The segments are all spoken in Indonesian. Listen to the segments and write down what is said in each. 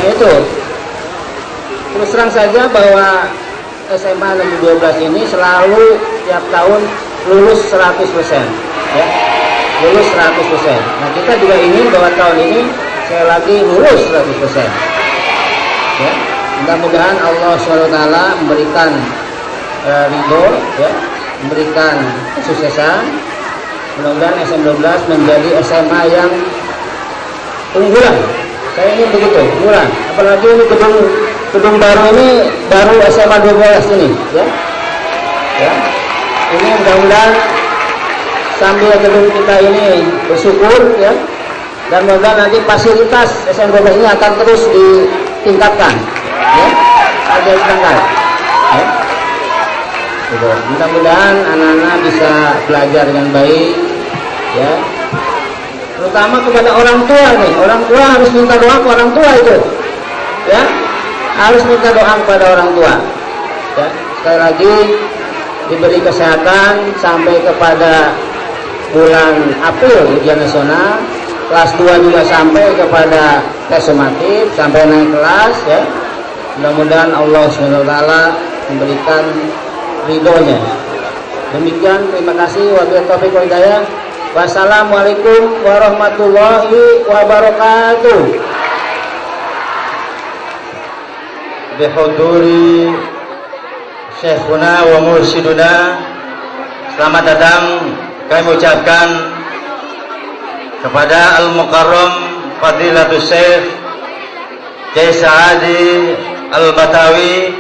Itu terus terang saja bahwa SMA Negeri 12 ini selalu tiap tahun lulus 100%, ya, lulus 100%. Nah, kita juga ingin bahwa tahun ini saya lagi lulus 100%, ya. Mudah-mudahan Allah SWT memberikan ridho, ya, memberikan kesuksesan. Mudah-mudahan SMA 12 menjadi SMA yang unggulan. Saya ingin begitu, unggulan. Apalagi ini gedung baru ini, baru SMA 12 ini, ya. Ya. Ini mudah-mudahan sambil gedung kita ini bersyukur, ya. Dan mudah-mudahan nanti fasilitas SMA 12 ini akan terus ditingkatkan, ya. Ada ditingkatkan, ya. Mudah-mudahan anak-anak bisa belajar dengan baik, ya. Terutama kepada orang tua nih, orang tua harus minta doa ke orang tua itu, ya, harus minta doa kepada orang tua, ya. Sekali lagi diberi kesehatan sampai kepada bulan April ujian nasional, kelas 2 juga sampai kepada tes sumatif sampai naik kelas, ya. Mudah-mudahan Allah SWT memberikan ridhonya. Demikian, terima kasih. Wabillahi taufiq wal hidayah. Wassalamualaikum warahmatullahi wabarakatuh. Bihuduri Syekhuna wa Mursyiduna, selamat datang kami ucapkan kepada Al-Mukarram Fadilatul Syekh Kiai Saadi Al-Batawi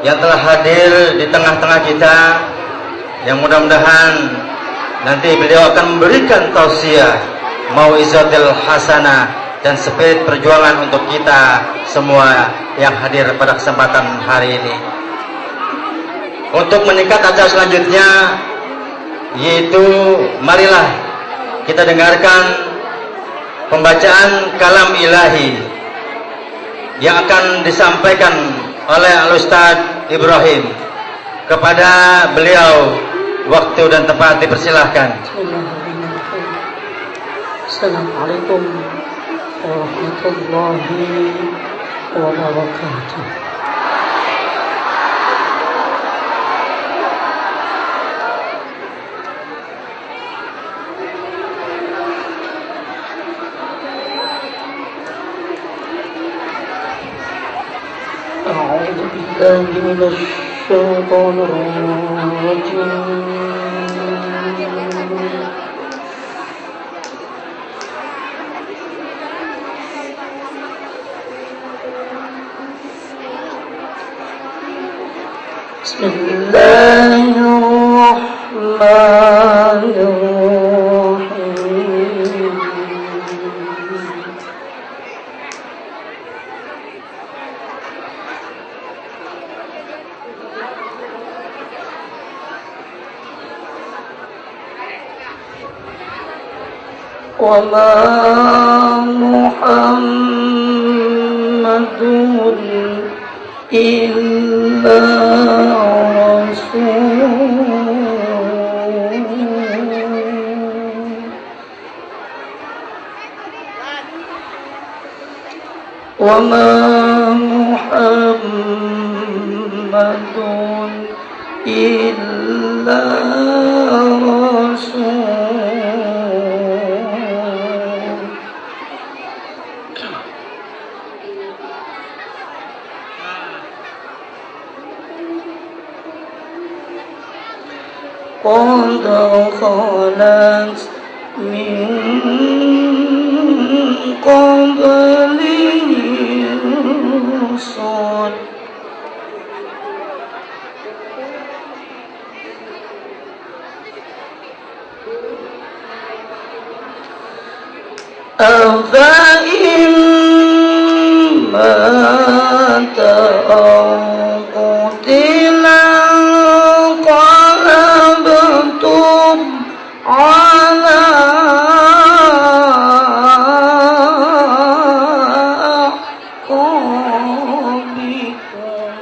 yang telah hadir di tengah-tengah kita, yang mudah-mudahan nanti beliau akan memberikan tausiah mau'izatul hasanah dan spirit perjuangan untuk kita semua yang hadir pada kesempatan hari ini. Untuk meningkat acara selanjutnya, yaitu marilah kita dengarkan pembacaan kalam ilahi yang akan disampaikan oleh Al-Ustadz Ibrahim. Kepada beliau waktu dan tempat dipersilahkan. Assalamualaikum warahmatullahi wabarakatuh. أعوذ بالله من الشيطان الرجيم. بسم الله الرحمن الرحيم. وما محمد إلا رسول وما محمد إلا رسول قد خلت من قبله الرسل أفإن مات أو قتل انقلبتم على أعقابكم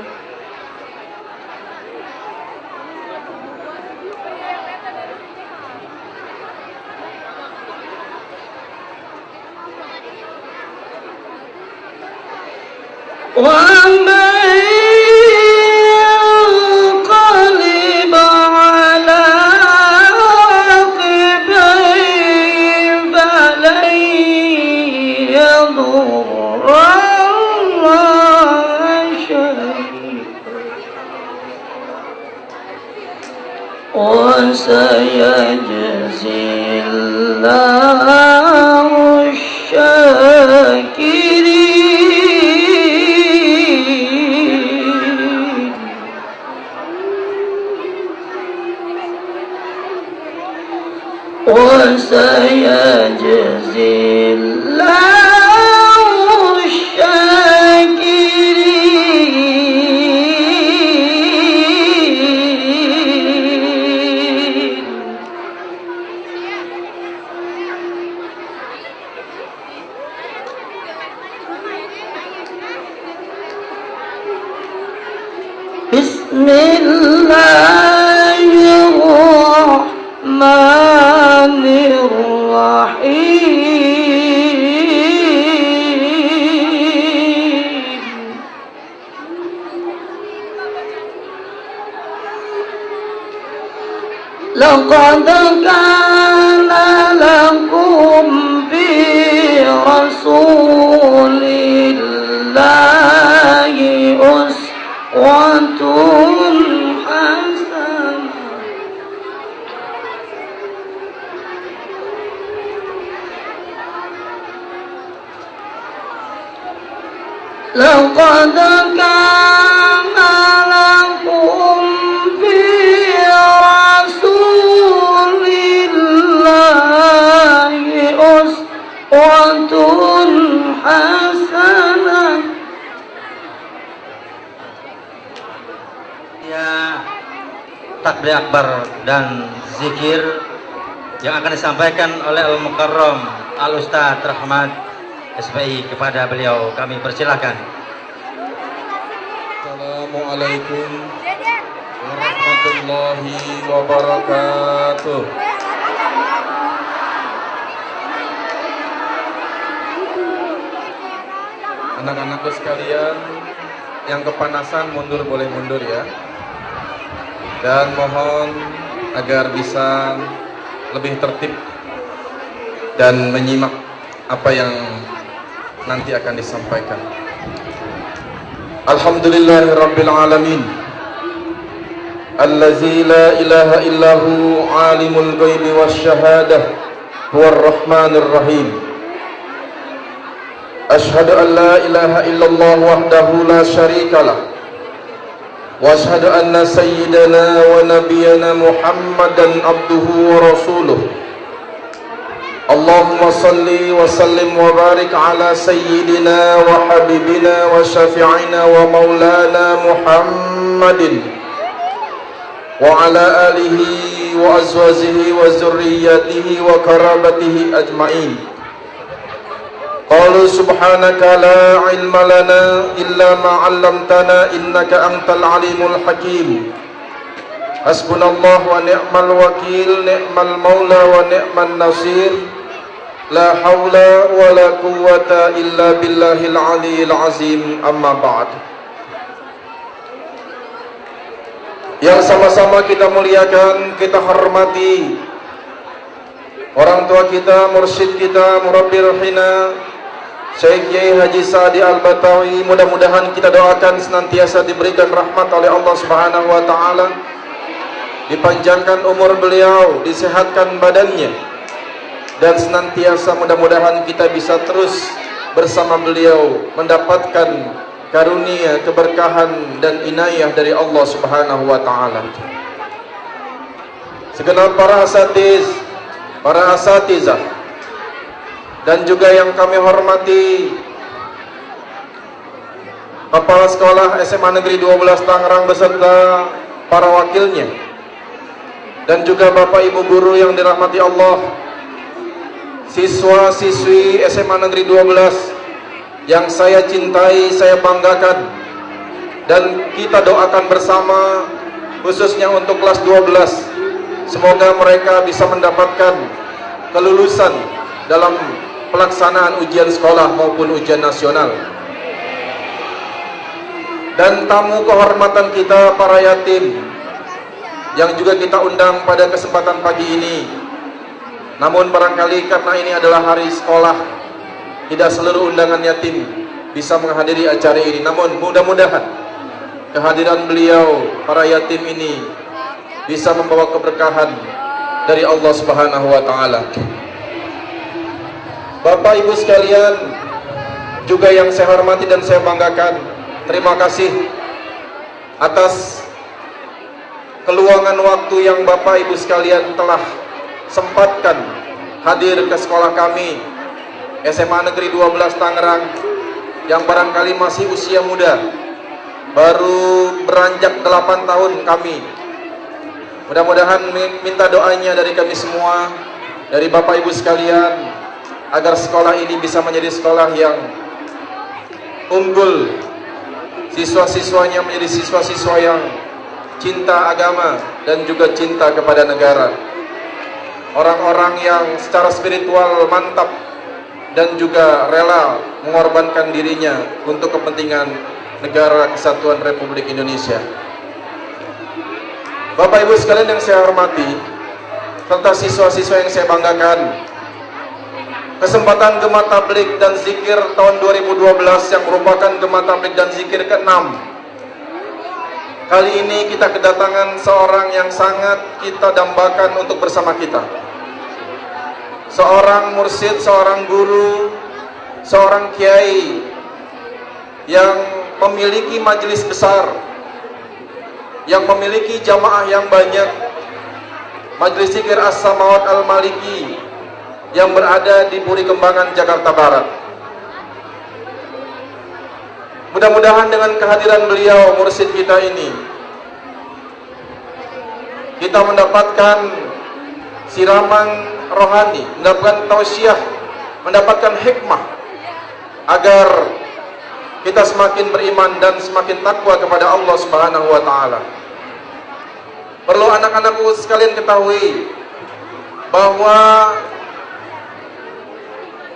ومن ينقلب على عقبيه فلن يضر الله شيئا وسيجزي الله الشاكرين وسيجزي الله الشاكرين بسم الله الرحمن الرحيم لقد كان لكم في رسول الله أسوة حسنة لقد كان لكم في رسول الله أسوة حسنة. Ya, takbir akbar dan zikir yang akan disampaikan oleh Al-Mukarram Al-Ustadz Rahmat SPI kepada beliau, kami persilahkan. Assalamualaikum warahmatullahi wabarakatuh. Anak-anakku sekalian yang kepanasan mundur boleh mundur ya. Dan mohon agar bisa lebih tertib dan menyimak apa yang nanti akan disampaikan. Alhamdulillahirabbil alamin. Allazi la ilaha illahu alimul ghaibi wasyahadah huwar rahmanir rahim. Ashhadu an la ilaha illallah wahdahu la syarikalah. Wa ashhadu anna sayyidana wa nabiyyana Muhammadan abduhu wa rasuluh. Allahumma salli wa sallim wa barik ala sayyidina wa habibina wa syafi'ina wa maulana Muhammadin wa ala alihi wa azwajihi wa zurriyyatihi wa karabatihi ajma'in. Qalu subhanaka la ilma lana illa ma 'allamtana innaka antal alimul hakim. Hasbunallah wa ni'mal wakil, ni'mal maula wa ni'man nasir. La haula wa la quwwata illa billahil aliyil azim. Amma ba'd. Yang sama-sama kita muliakan, kita hormati orang tua kita, mursyid kita, murabbi rohina Syekh Kiai Haji Sa'di Al-Batawi. Mudah-mudahan kita doakan senantiasa diberikan rahmat oleh Allah Subhanahu wa taala, dipanjangkan umur beliau, disehatkan badannya, dan senantiasa mudah-mudahan kita bisa terus bersama beliau mendapatkan karunia, keberkahan dan inayah dari Allah Subhanahu wa taala. Segenap para asatiz, para asatizah, dan juga yang kami hormati Kepala Sekolah SMA Negeri 12 Tangerang beserta para wakilnya, dan juga Bapak Ibu guru yang dirahmati Allah, siswa-siswi SMA Negeri 12 yang saya cintai, saya banggakan, dan kita doakan bersama khususnya untuk kelas 12. Semoga mereka bisa mendapatkan kelulusan dalam pelaksanaan ujian sekolah maupun ujian nasional. Dan tamu kehormatan kita, para yatim yang juga kita undang pada kesempatan pagi ini. Namun barangkali karena ini adalah hari sekolah, tidak seluruh undangan yatim bisa menghadiri acara ini. Namun mudah-mudahan kehadiran beliau, para yatim ini, bisa membawa keberkahan dari Allah Subhanahu wa taala. Bapak Ibu sekalian, juga yang saya hormati dan saya banggakan, terima kasih atas keluangan waktu yang Bapak Ibu sekalian telah sempatkan hadir ke sekolah kami SMA Negeri 12 Tangerang, yang barangkali masih usia muda, baru beranjak 8 tahun kami. Mudah-mudahan minta doanya dari kami semua, dari Bapak Ibu sekalian, agar sekolah ini bisa menjadi sekolah yang unggul, siswa-siswanya menjadi siswa-siswa yang cinta agama dan juga cinta kepada negara, orang-orang yang secara spiritual mantap dan juga rela mengorbankan dirinya untuk kepentingan negara kesatuan Republik Indonesia. Bapak Ibu sekalian yang saya hormati, serta siswa-siswa yang saya banggakan, kesempatan Gema Tabligh dan Zikir tahun 2012 yang merupakan Gema Tabligh dan Zikir ke-6. Kali ini kita kedatangan seorang yang sangat kita dambakan untuk bersama kita. Seorang mursyid, seorang guru, seorang kiai yang memiliki majelis besar, yang memiliki jamaah yang banyak, Majelis Zikir As-Samawat Al-Maliki yang berada di Puri Kembangan, Jakarta Barat. Mudah-mudahan dengan kehadiran beliau, mursyid kita ini, kita mendapatkan siraman rohani, mendapatkan tausiah, mendapatkan hikmah, agar kita semakin beriman dan semakin takwa kepada Allah Subhanahu wa Ta'ala. Perlu anak-anakku sekalian ketahui bahwa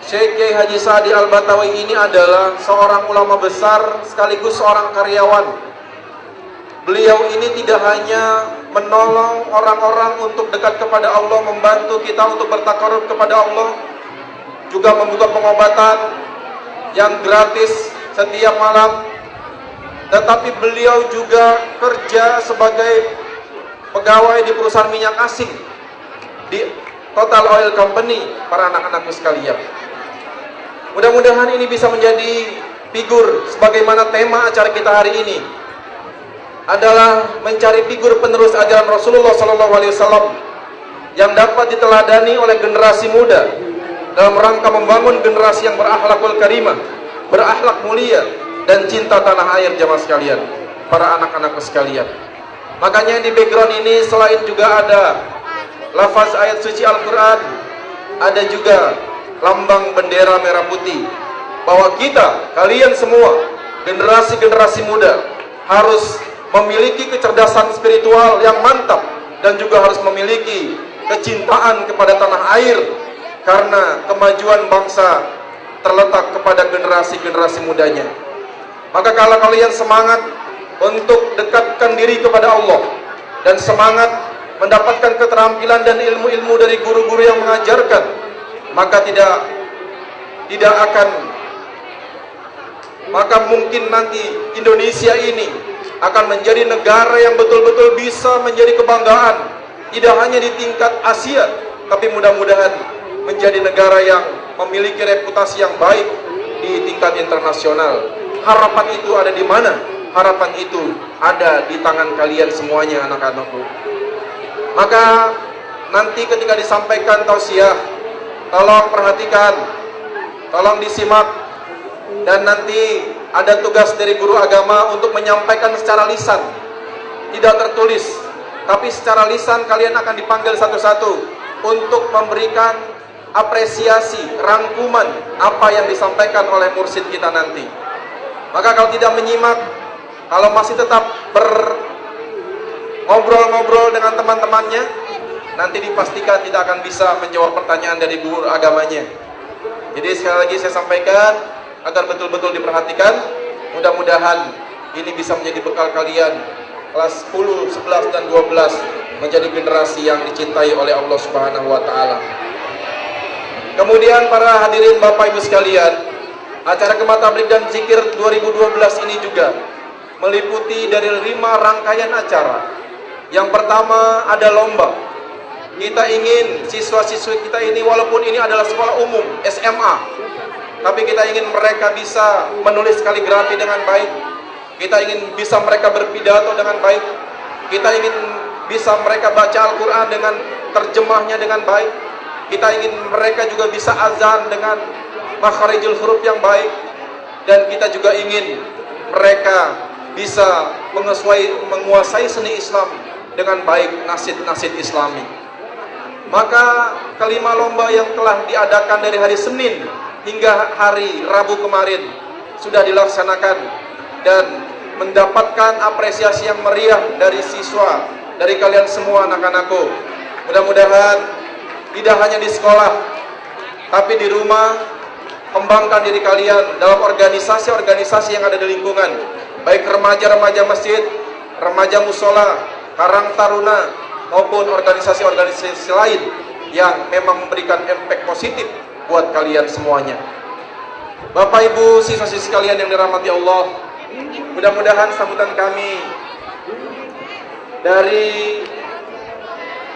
Syekh Kiai Haji Sa'di Al-Batawi ini adalah seorang ulama besar sekaligus seorang karyawan. Beliau ini tidak hanya menolong orang-orang untuk dekat kepada Allah, membantu kita untuk bertakarub kepada Allah, juga membuka pengobatan yang gratis setiap malam, tetapi beliau juga kerja sebagai pegawai di perusahaan minyak asing, di Total Oil Company, para anak-anakku sekalian. Mudah-mudahan ini bisa menjadi figur sebagaimana tema acara kita hari ini adalah mencari figur penerus ajaran Rasulullah SAW yang dapat diteladani oleh generasi muda dalam rangka membangun generasi yang berakhlakul karimah, berakhlak mulia dan cinta tanah air jamaah sekalian, para anak-anakku sekalian. Makanya di background ini selain juga ada lafaz ayat suci Al-Quran, ada juga lambang bendera merah putih, bahwa kita, kalian semua, generasi-generasi muda harus memiliki kecerdasan spiritual yang mantap dan juga harus memiliki kecintaan kepada tanah air, karena kemajuan bangsa terletak kepada generasi-generasi mudanya. Maka kalau kalian semangat untuk dekatkan diri kepada Allah dan semangat mendapatkan keterampilan dan ilmu-ilmu dari guru-guru yang mengajarkan, maka maka mungkin nanti Indonesia ini akan menjadi negara yang betul-betul bisa menjadi kebanggaan, tidak hanya di tingkat Asia, tapi mudah-mudahan menjadi negara yang memiliki reputasi yang baik di tingkat internasional. Harapan itu ada di mana? Harapan itu ada di tangan kalian semuanya, anak-anakku. Maka nanti ketika disampaikan tausiah, tolong perhatikan, tolong disimak, dan nanti ada tugas dari guru agama untuk menyampaikan secara lisan, tidak tertulis, tapi secara lisan kalian akan dipanggil satu-satu untuk memberikan apresiasi, rangkuman apa yang disampaikan oleh mursyid kita nanti. Maka kalau tidak menyimak, kalau masih tetap ngobrol-ngobrol dengan teman-temannya, nanti dipastikan tidak akan bisa menjawab pertanyaan dari guru agamanya. Jadi sekali lagi saya sampaikan agar betul-betul diperhatikan. Mudah-mudahan ini bisa menjadi bekal kalian kelas 10, 11 dan 12 menjadi generasi yang dicintai oleh Allah Subhanahu wa Ta'ala. Kemudian para hadirin Bapak Ibu sekalian, acara Gemah Tabligh dan Zikir 2012 ini juga meliputi dari 5 rangkaian acara. Yang pertama ada lomba. Kita ingin siswa-siswi kita ini, walaupun ini adalah sekolah umum SMA, tapi kita ingin mereka bisa menulis kaligrafi dengan baik. Kita ingin bisa mereka berpidato dengan baik. Kita ingin bisa mereka baca Al-Quran dengan terjemahnya dengan baik. Kita ingin mereka juga bisa azan dengan makharijul huruf yang baik. Dan kita juga ingin mereka bisa menguasai seni Islam dengan baik, nasid-nasid Islami. Maka kelima lomba yang telah diadakan dari hari Senin hingga hari Rabu kemarin sudah dilaksanakan dan mendapatkan apresiasi yang meriah dari siswa, dari kalian semua anak-anakku. Mudah-mudahan tidak hanya di sekolah, tapi di rumah, kembangkan diri kalian dalam organisasi-organisasi yang ada di lingkungan, baik remaja-remaja masjid, remaja musola, karang taruna, maupun organisasi-organisasi lain yang memang memberikan impact positif buat kalian semuanya. Bapak Ibu siswa-siswi sekalian yang dirahmati Allah, mudah-mudahan sambutan kami dari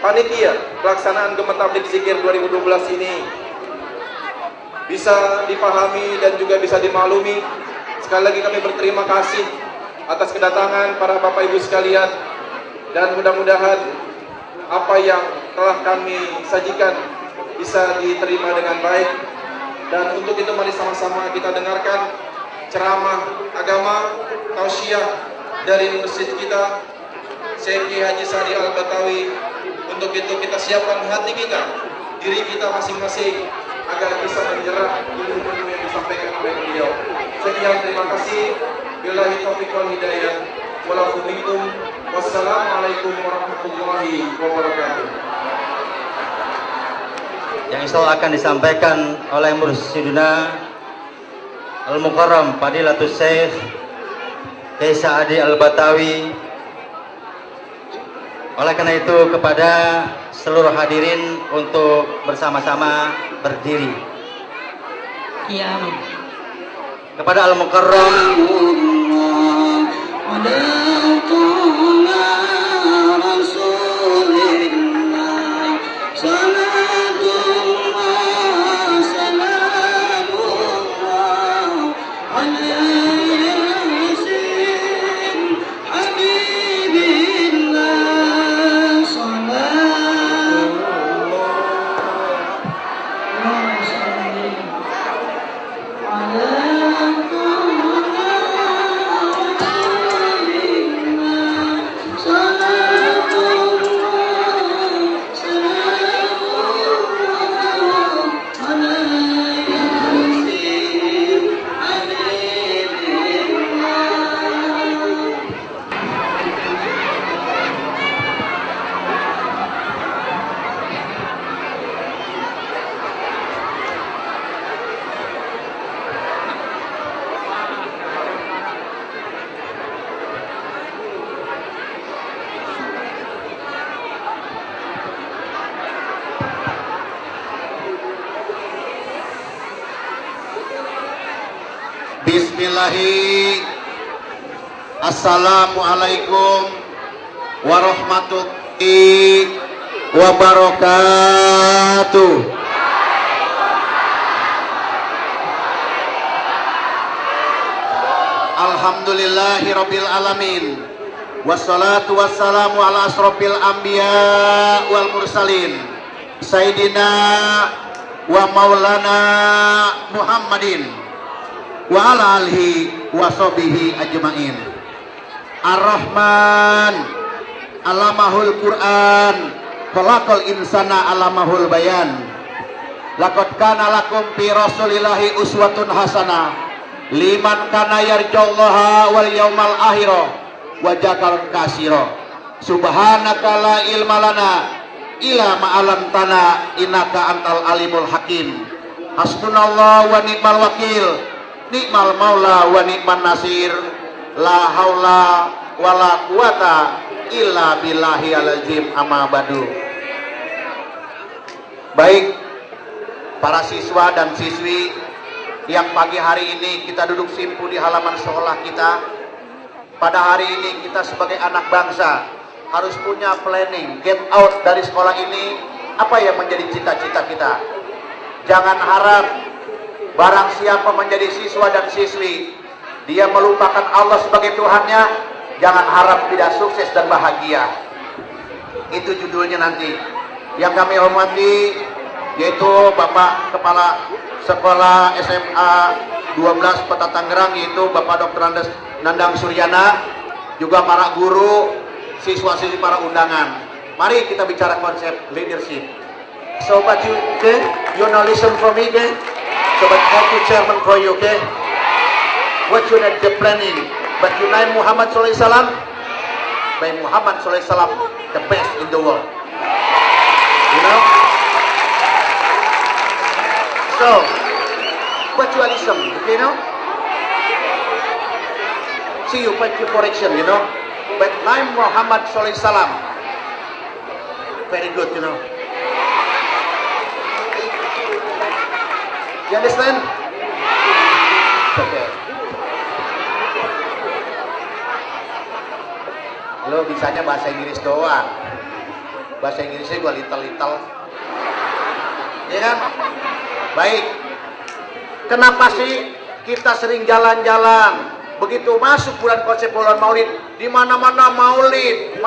panitia pelaksanaan Gemah Tabligh Zikir 2012 ini bisa dipahami dan juga bisa dimaklumi Sekali lagi kami berterima kasih atas kedatangan para Bapak Ibu sekalian, dan mudah-mudahan apa yang telah kami sajikan bisa diterima dengan baik. Dan untuk itu mari sama-sama kita dengarkan ceramah agama tausiah dari masjid kita, Syekh Haji Sa'di Al-Batawi. Untuk itu kita siapkan hati kita, diri kita masing-masing agar bisa menyerap ilmu-ilmu yang disampaikan oleh beliau. Sekian, terima kasih. Billahi taufiq wal hidayah. Wassalamualaikum warahmatullahi wabarakatuh. Yang insya Allah akan disampaikan oleh Mursyiduna Al-Mukarram Fadilatus Syekh Haji Sa'di Al-Batawi. Oleh karena itu kepada seluruh hadirin untuk bersama-sama berdiri. Ya. Kepada Al-Mukarram Bismillahi. Assalamualaikum warahmatullahi wabarakatuh. Alhamdulillahi rabbil alamin. Wassalatu wassalamu ala asrofil anbiya wal mursalin Sayyidina wa maulana Muhammadin wa ala alihi wa sahbihi ajmain. Ar-Rahman alamahul Quran, khalaqal insana alamahul bayan. Laqad kana lakum fi rasulillahi uswatun hasanah liman kana yarjullaha wal yaumal akhirah wa dzakara katsira. Subhanaka la ilma lana illa ma 'allamtana innaka antal alimul hakim. Hasbunallahu wa ni'mal wakil, nikmal maula wa ni'man nasir. La haula wala quwata illa billahi alazim. Amma badu. Baik para siswa dan siswi yang pagi hari ini kita duduk simpul di halaman sekolah kita. Pada hari ini kita sebagai anak bangsa harus punya planning, get out dari sekolah ini. Apa yang menjadi cita-cita kita? Jangan harap barang siapa menjadi siswa dan siswi dia melupakan Allah sebagai Tuhannya, jangan harap tidak sukses dan bahagia. Itu judulnya nanti. Yang kami hormati yaitu Bapak Kepala Sekolah SMA 12 Kota Tangerang, yaitu Bapak Dr. Andes Nandang Suryana, juga para guru, siswa-siswi, para undangan. Mari kita bicara konsep leadership. So but you now listen for me, okay? So but I have chairman for you, okay? What you need the planning? But you know Muhammad Sallallahu Alaihi Wasallam, by Muhammad Sallallahu Alaihi Wasallam, the best in the world. You know? So, what you listen, you know? See you fight your correction, you know? But Nabi Muhammad Sallallahu Alaihi Wasallam, very good, you know? You understand? Okay. Lo bisanya bahasa Inggris doang. Bahasa Inggrisnya gua little-little. Ya kan? Baik. Kenapa sih kita sering jalan-jalan. Begitu masuk bulan konsep bulan Maulid, di mana-mana Maulid.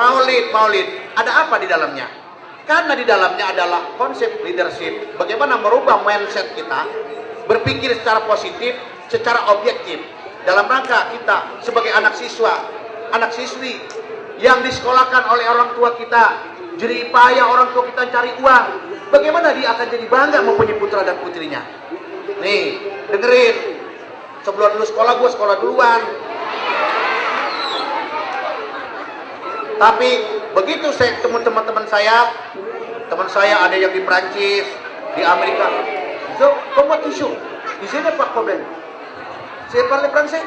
Ada apa di dalamnya? Karena di dalamnya adalah konsep leadership. Bagaimana merubah mindset kita, berpikir secara positif, secara objektif. Dalam rangka kita sebagai anak siswa, anak siswi yang disekolahkan oleh orang tua kita, jerih payah orang tua kita cari uang. Bagaimana dia akan jadi bangga mempunyai putra dan putrinya? Nih, dengerin. Sebelum lulus sekolah, gue sekolah duluan. Tapi begitu saya ketemu teman-teman saya, teman saya ada yang di Prancis, di Amerika. So, comment tu di sini pas problem. Saya parle français.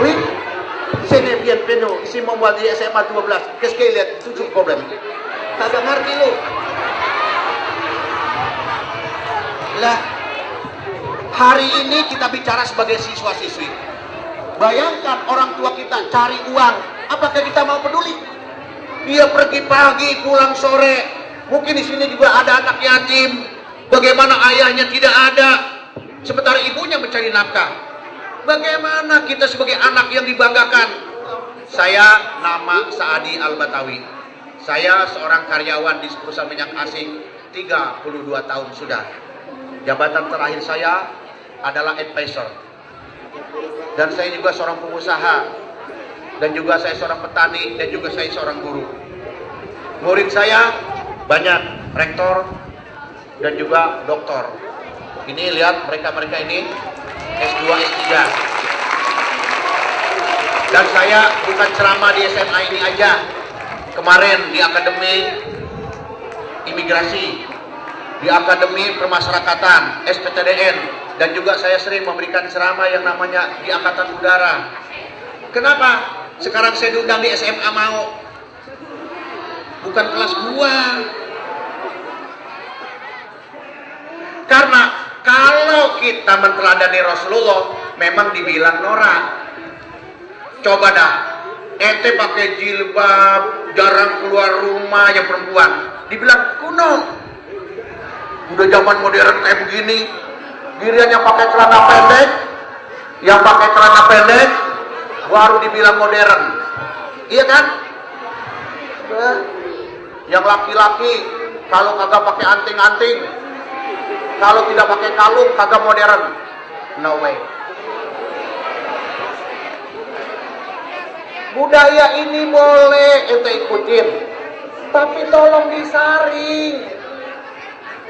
Oui, ce n'est bien penuh. Ici membuat di SMA 12. Qu'est-ce qu'il y a? Tujuh problem. Kagak ngerti lu. Lah, hari ini kita bicara sebagai siswa-siswi. Bayangkan orang tua kita cari uang, apakah kita mau peduli? Dia pergi pagi, pulang sore. Mungkin di sini juga ada anak yatim. Bagaimana ayahnya tidak ada, sementara ibunya mencari nafkah. Bagaimana kita sebagai anak yang dibanggakan? Saya nama Saadi Al-Batawi. Saya seorang karyawan di perusahaan minyak asing 32 tahun sudah. Jabatan terakhir saya adalah advisor. Dan saya juga seorang pengusaha. Dan juga saya seorang petani. Dan juga saya seorang guru. Murid saya banyak, rektor dan juga doktor. Ini lihat mereka-mereka ini S2, S3. Dan saya bukan ceramah di SMA ini aja. Kemarin di Akademi Imigrasi, di Akademi Permasyarakatan, SPTDN, dan juga saya sering memberikan ceramah yang namanya di Angkatan Udara. Kenapa? Sekarang saya diundang di SMA mau. Bukan kelas gua. Karena kalau kita menteladani Rasulullah, memang dibilang norak. Coba dah, ente pakai jilbab, jarang keluar rumah yang perempuan, dibilang kuno. Udah zaman modern kayak begini, giliran yang pakai celana pendek, baru dibilang modern. Iya kan? Yang laki-laki kalau kagak pakai anting-anting, kalau tidak pakai kalung kagak modern. No way. Budaya ini boleh ente ikutin, tapi tolong disaring.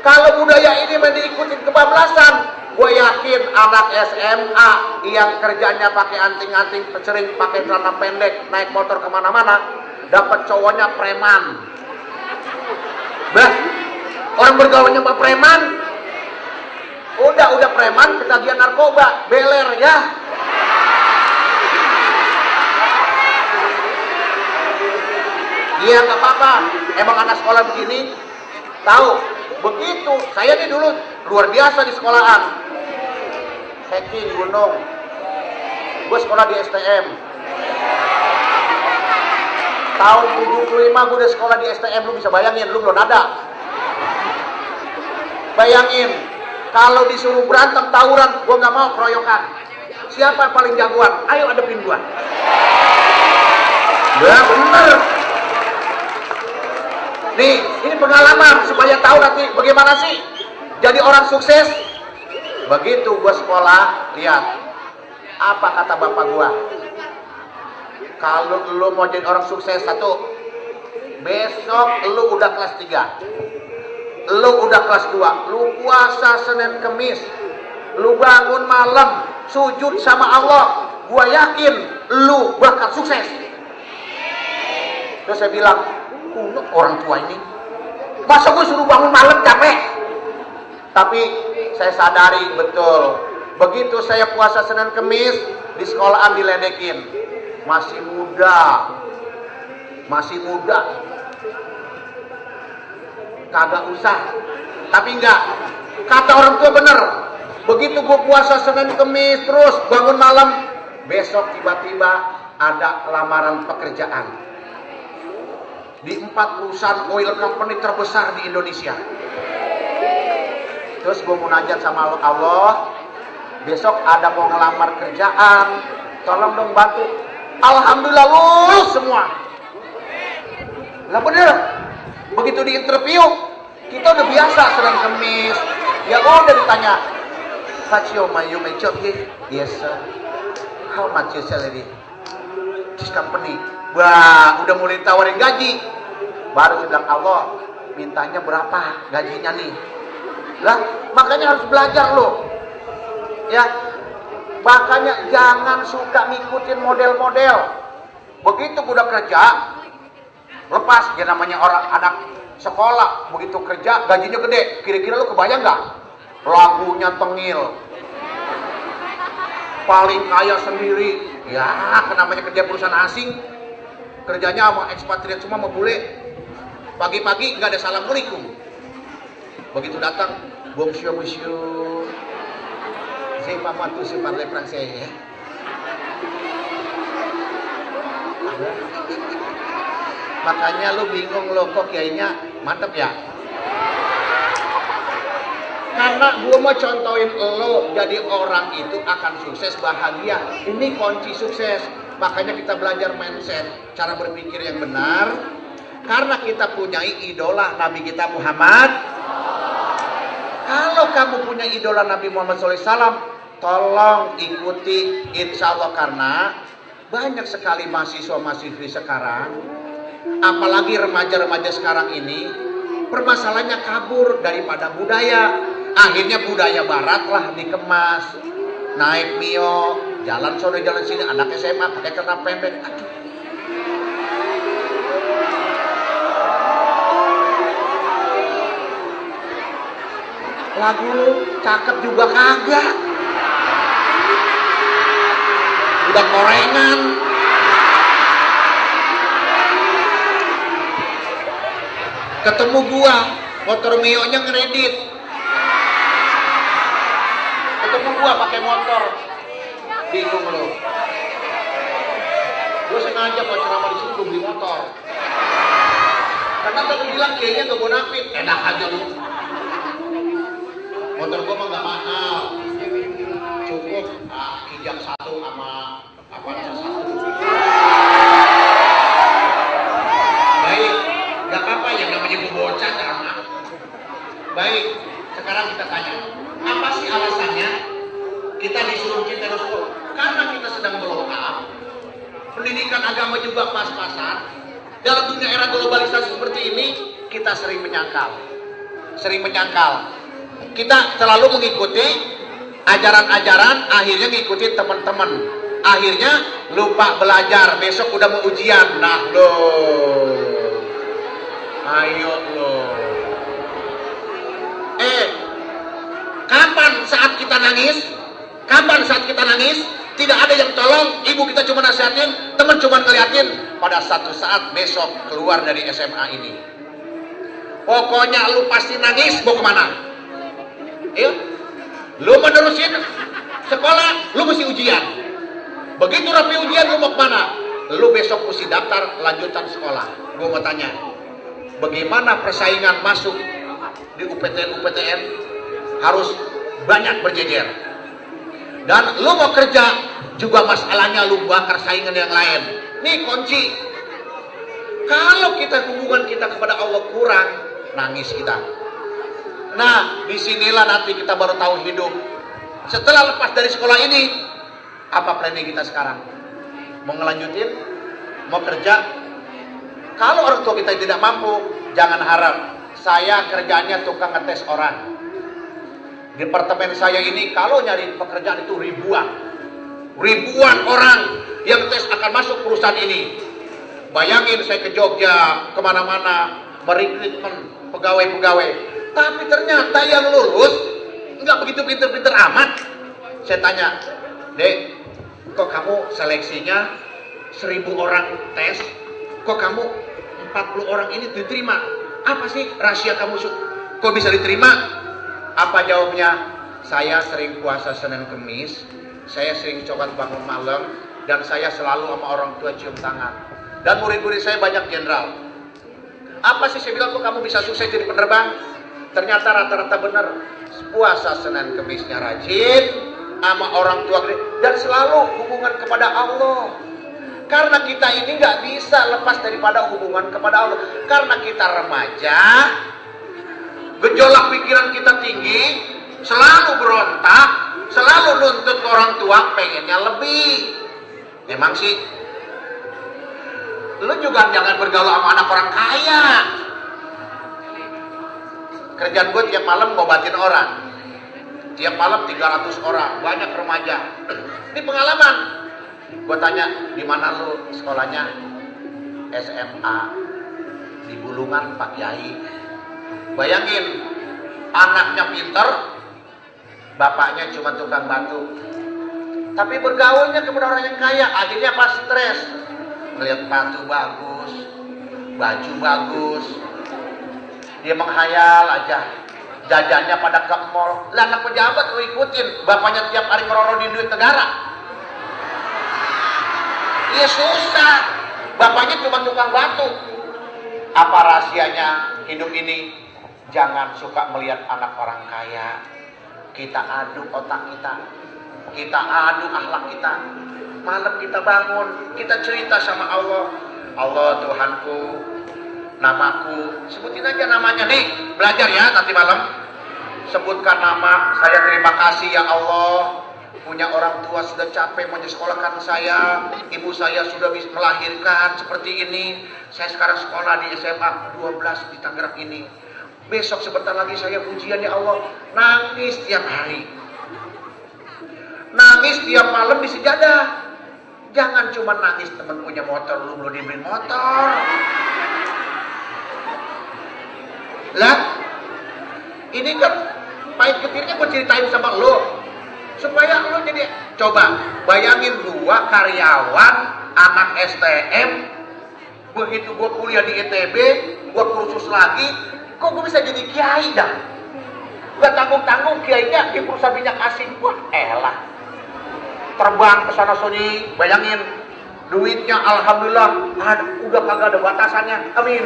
Kalau budaya ini diikutin kebablasan, gue yakin anak SMA yang kerjanya pakai anting-anting, sering pakai celana pendek, naik motor kemana-mana, dapat cowoknya preman. Bah, orang bergaulnya sama preman, udah preman ketagihan narkoba, beler ya. Iya nggak apa-apa, emang anak sekolah begini, tahu. Begitu, saya nih dulu luar biasa di sekolahan. Hacking gunung. Gue sekolah di STM. Tahun 75 gue udah sekolah di STM, lu bisa bayangin, lu belum ada. Bayangin, kalau disuruh berantem tawuran, gue nggak mau keroyokan. Siapa yang paling jagoan? Ayo hadapin gue. Ya bener. Nih, ini pengalaman supaya tahu nanti bagaimana sih jadi orang sukses. Begitu gua sekolah, lihat apa kata bapak gua. Kalau lu mau jadi orang sukses, satu, besok lu udah kelas 3, lu udah kelas 2, lu puasa Senin Kemis, lu bangun malam sujud sama Allah, gua yakin lu bakal sukses. Terus saya bilang, orang tua ini masa gue suruh bangun malam capek. Tapi saya sadari betul, begitu saya puasa Senin Kemis, di sekolahan diledekin, masih muda, kagak usah. Tapi enggak, kata orang tua bener, begitu gue puasa Senin Kemis terus bangun malam, besok tiba-tiba ada lamaran pekerjaan di 4 perusahaan oil company terbesar di Indonesia. Terus gue munajat sama Allah, besok ada mau ngelamar kerjaan, tolong dong bantu. Alhamdulillah lulus semua. Lah bener, begitu di interview kita udah biasa Senin Kemis, ya udah ditanya, "What's your job here?" "Yes sir." "How much your salary?" "This company." Wah, udah mulai tawarin gaji. Baru saya bilang, "Allah, mintanya berapa gajinya nih?" Lah, makanya harus belajar loh. Ya, makanya jangan suka ngikutin model-model. Begitu udah kerja, lepas ya namanya orang anak sekolah, begitu kerja gajinya gede. Kira-kira lu kebayang nggak? Lagunya tengil, paling kaya sendiri. Ya, namanya kerja perusahaan asing, kerjanya sama ekspatriat semua sama bule. Pagi-pagi nggak ada assalamualaikum. Begitu datang, bonjour monsieur, saya papa tuh si parle français ya. Makanya lu bingung lo kok kiainya mantep ya. Karena gua mau contohin lo jadi orang itu akan sukses, bahagia. Ini kunci sukses. Makanya kita belajar mindset, cara berpikir yang benar. Karena kita punya idola Nabi kita Muhammad. Kalau kamu punya idola Nabi Muhammad SAW, tolong ikuti, insya Allah. Karena banyak sekali mahasiswa-mahasiswi sekarang, apalagi remaja-remaja sekarang ini, permasalahannya kabur daripada budaya. Akhirnya budaya barat lah dikemas, naik Mio, jalan sore jalan sini, anak SMA pakai celana pendek. Aduh. Lagu cakep juga kagak, udah korengan. Ketemu gua, motor Mio-nya ngeredit. Ketemu gua pakai motor, bingung lo. Gua sengaja mau ceramah di sini, gua beli motor. Karena tadi bilang kayaknya gak bonafit, enak aja lu. Motor gua mah gak mahal, cukup kijang satu sama satu. Baik, gak apa-apa yang namanya gua bocah sama. Baik, sekarang kita tanya, apa sih alasannya kita disuruh cinta Rasul? Karena kita sedang blow up, pendidikan agama juga pas-pasan. Dalam dunia era globalisasi seperti ini, kita sering menyangkal. Kita selalu mengikuti ajaran-ajaran, akhirnya ngikutin teman-teman. Akhirnya lupa belajar, besok udah mau ujian. Nah lo, ayo lo. Kapan saat kita nangis? Tidak ada yang tolong, ibu kita cuma nasihatin, teman cuma ngeliatin. Pada satu saat besok keluar dari SMA ini, pokoknya lu pasti nangis. Mau kemana? Ayo, lu menerusin sekolah, lu mesti ujian. Begitu rapi ujian, lu mau kemana? Lu besok mesti daftar lanjutan sekolah. Gue mau tanya, bagaimana persaingan masuk di UPTN harus banyak berjejer. Dan lu mau kerja juga masalahnya lu bakar saingan yang lain. Nih kunci. Kalau kita hubungan kita kepada Allah kurang, nangis kita. Nah, disinilah nanti kita baru tahu hidup. Setelah lepas dari sekolah ini, apa planning kita sekarang? Mau ngelanjutin? Mau kerja? Kalau orang tua kita tidak mampu, jangan harap. Saya kerjanya tukang ngetes orang. Departemen saya ini kalau nyari pekerjaan itu ribuan orang yang tes akan masuk perusahaan ini. Bayangin saya ke Jogja, kemana-mana, merekrutmen pegawai-pegawai. Tapi ternyata yang lulus nggak begitu pinter-pinter amat. Saya tanya, Dek, kok kamu seleksinya 1000 orang tes, kok kamu 40 orang ini diterima? Apa sih rahasia kamu kok bisa diterima? Apa jawabnya? Saya sering puasa Senin Kemis, saya sering coklat bangun malam, dan saya selalu sama orang tua cium tangan. Dan murid-murid saya banyak jenderal. Apa sih saya bilang, kok kamu bisa sukses jadi penerbang? Ternyata rata-rata benar. puasa Senin Kemisnya rajin, sama orang tua dan selalu hubungan kepada Allah. Karena kita ini nggak bisa lepas daripada hubungan kepada Allah. Karena kita remaja, gejolak pikiran kita tinggi, selalu berontak, selalu nuntut orang tua, pengennya lebih. Memang sih, lu juga jangan bergaul sama anak orang kaya. Kerjaan gue tiap malam ngobatin orang. Tiap malam 300 orang, banyak remaja. Ini pengalaman. Gue tanya, di mana lu sekolahnya? SMA di Bulungan, Pak Yai. Bayangin, anaknya pinter, bapaknya cuma tukang batu. Tapi bergaulnya kepada orang yang kaya, akhirnya pas stres. Melihat batu bagus, baju bagus, dia menghayal aja. Jajannya pada ke mall. Lah anak pejabat lu ikutin, bapaknya tiap hari ngerorokin duit negara. Iya susah. Bapaknya cuma tukang batu. Apa rahasianya hidup ini? Jangan suka melihat anak orang kaya. Kita aduk otak kita. Kita aduk akhlak kita. Malam kita bangun, kita cerita sama Allah. Allah Tuhanku, namaku, sebutin aja namanya nih, belajar ya nanti malam. Sebutkan nama, saya terima kasih ya Allah, punya orang tua sudah capek menyekolahkan saya, ibu saya sudah bisa melahirkan seperti ini, saya sekarang sekolah di SMA 12 di Tangerang ini. Besok sebentar lagi saya ujian ya Allah. Nangis tiap hari, nangis tiap malam di sejadah. Jangan cuma nangis teman punya motor, lu belum dibeliin motor. Lah, ini kan pahit getirnya gue ceritain sama lo, supaya lo jadi coba bayangin gua karyawan anak STM, begitu gua kuliah di ITB, gua kursus lagi, kok gua bisa jadi kiai dah? Gak tanggung-tanggung kiainya di perusahaan minyak asing. Wah elah, terbang ke sana sini, bayangin duitnya alhamdulillah udah kagak ada batasannya. Amin.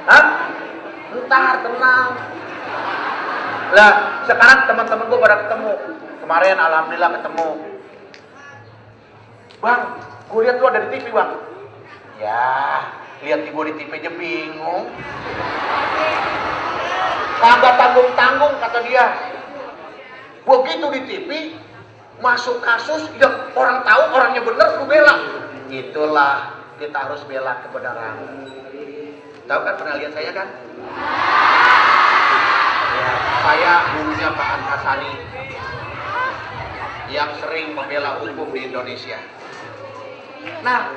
Hah? Entar tenang. Lah, sekarang teman-teman gue pada ketemu. Kemarin alhamdulillah ketemu. Bang, gue lihat lu ada di TV, Bang. Ya, lihat gue di TV aja bingung. Kagak tanggung-tanggung kata dia. Begitu di TV, masuk kasus, yang orang tahu orangnya benar, lu bela. Itulah, kita harus bela kebenaran. Tahu kan, pernah lihat saya kan? Ya, saya gurunya Pak Antasari yang sering membela hukum di Indonesia. Nah,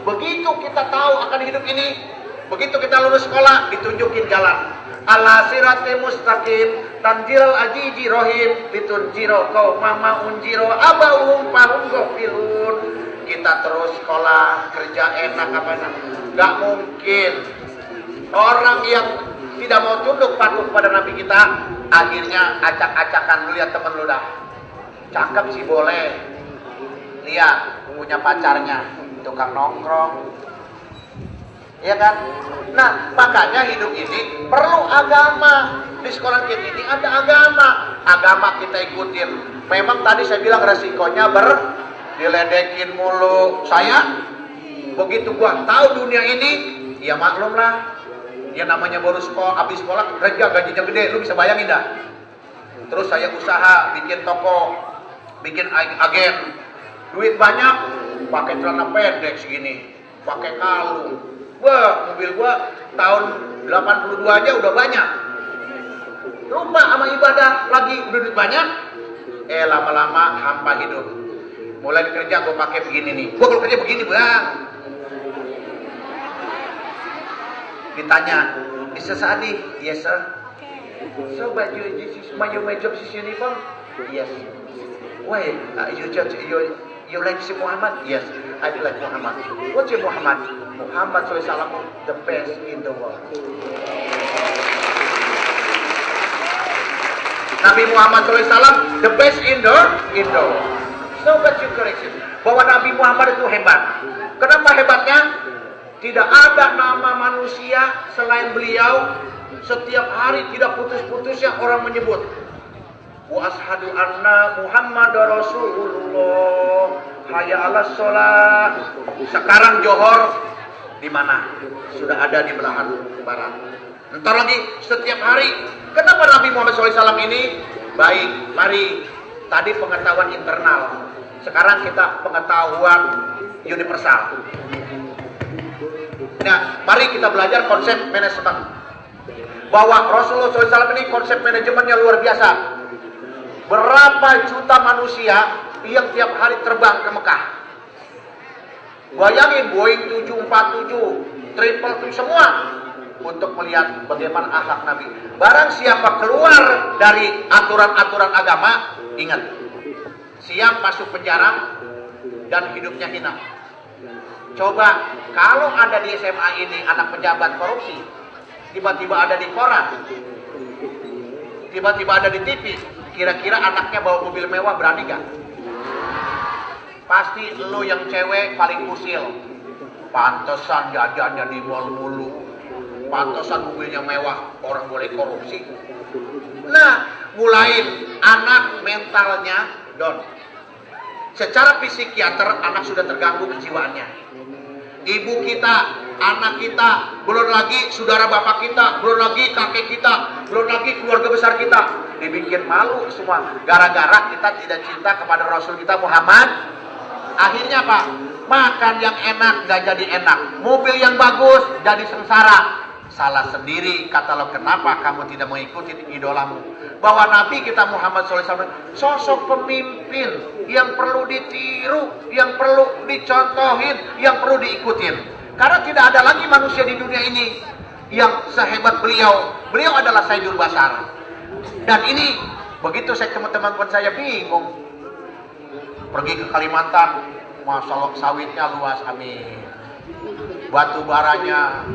begitu kita tahu akan hidup ini, begitu kita lulus sekolah, ditunjukin jalan. Ala siratil mustaqim tanjil ajiji rohim bitunjiro kau mama unjiro abahum pahum gofilun. Kita terus sekolah, kerja enak apa enak. Gak mungkin orang yang tidak mau tunduk patuh pada Nabi kita, akhirnya acak-acakan. Lihat temen lu dah, cakep sih boleh, lihat punya pacarnya tukang nongkrong, ya kan? Nah makanya hidup ini perlu agama. Di sekolah kita ini ada agama, agama kita ikutin. Memang tadi saya bilang resikonya diledekin mulu. Saya begitu gua tahu dunia ini, ya maklum lah. Ya namanya baru habis sekolah, kerja gajinya gede, lu bisa bayangin dah. Terus saya usaha, bikin toko, bikin agen, duit banyak, pakai celana pendek segini, pakai kalung. Wah, mobil gua tahun 82 aja udah banyak. Lupa sama ibadah lagi, udah duit banyak. Lama-lama hampa hidup. Mulai kerja gua pakai begini nih. Gua kalau kerja begini, Bang. Ditanya, Mr. Saadi, yes sir. So but this is my job is uniform? Yes. Why? You like si Muhammad? Yes, I like Muhammad. What's your Muhammad? Muhammad SAW, the best in the world. Nabi Muhammad SAW, the best in the world. So but you correction bahwa Nabi Muhammad itu hebat. Kenapa hebatnya? Tidak ada nama manusia selain beliau Setiap hari tidak putus-putusnya orang menyebut wa ashadu anna Muhammadar Rasulullah, hayya 'alas sholat. Sekarang Johor di mana? Sudah ada di belahan barat. Entar lagi setiap hari. Kenapa Nabi Muhammad SAW ini baik? Mari, tadi pengetahuan internal, sekarang kita pengetahuan universal. Nah, mari kita belajar konsep manajemen. Bahwa Rasulullah SAW ini konsep manajemennya luar biasa. Berapa juta manusia yang tiap hari terbang ke Mekah. Bayangin Boeing 747, 777 semua untuk melihat bagaimana akhlak Nabi. Barang siapa keluar dari aturan-aturan agama, ingat, siap masuk penjara dan hidupnya hina. Coba kalau ada di SMA ini anak pejabat korupsi, tiba-tiba ada di koran, tiba-tiba ada di TV, kira-kira anaknya bawa mobil mewah berani gak? Pasti lo yang cewek paling usil. Pantesan jajannya di mall mulu, pantesan mobilnya mewah, orang boleh korupsi. Nah, mulai anak mentalnya down. Secara psikiater anak sudah terganggu kejiwaannya. Ibu kita, anak kita, belum lagi saudara bapak kita, belum lagi kakek kita, belum lagi keluarga besar kita, dibikin malu semua gara-gara kita tidak cinta kepada Rasul kita Muhammad. Akhirnya apa? Makan yang enak gak jadi enak, mobil yang bagus jadi sengsara. Salah sendiri kata lo, kenapa kamu tidak mengikuti idolamu? Bahwa Nabi kita Muhammad SAW sosok pemimpin yang perlu ditiru, yang perlu dicontohin, yang perlu diikutin. Karena tidak ada lagi manusia di dunia ini yang sehebat beliau. Beliau adalah Sayyidul Bashar. Dan ini begitu saya ketemu teman-teman saya bingung. Pergi ke Kalimantan, masalah sawitnya luas, amin. Batu baranya,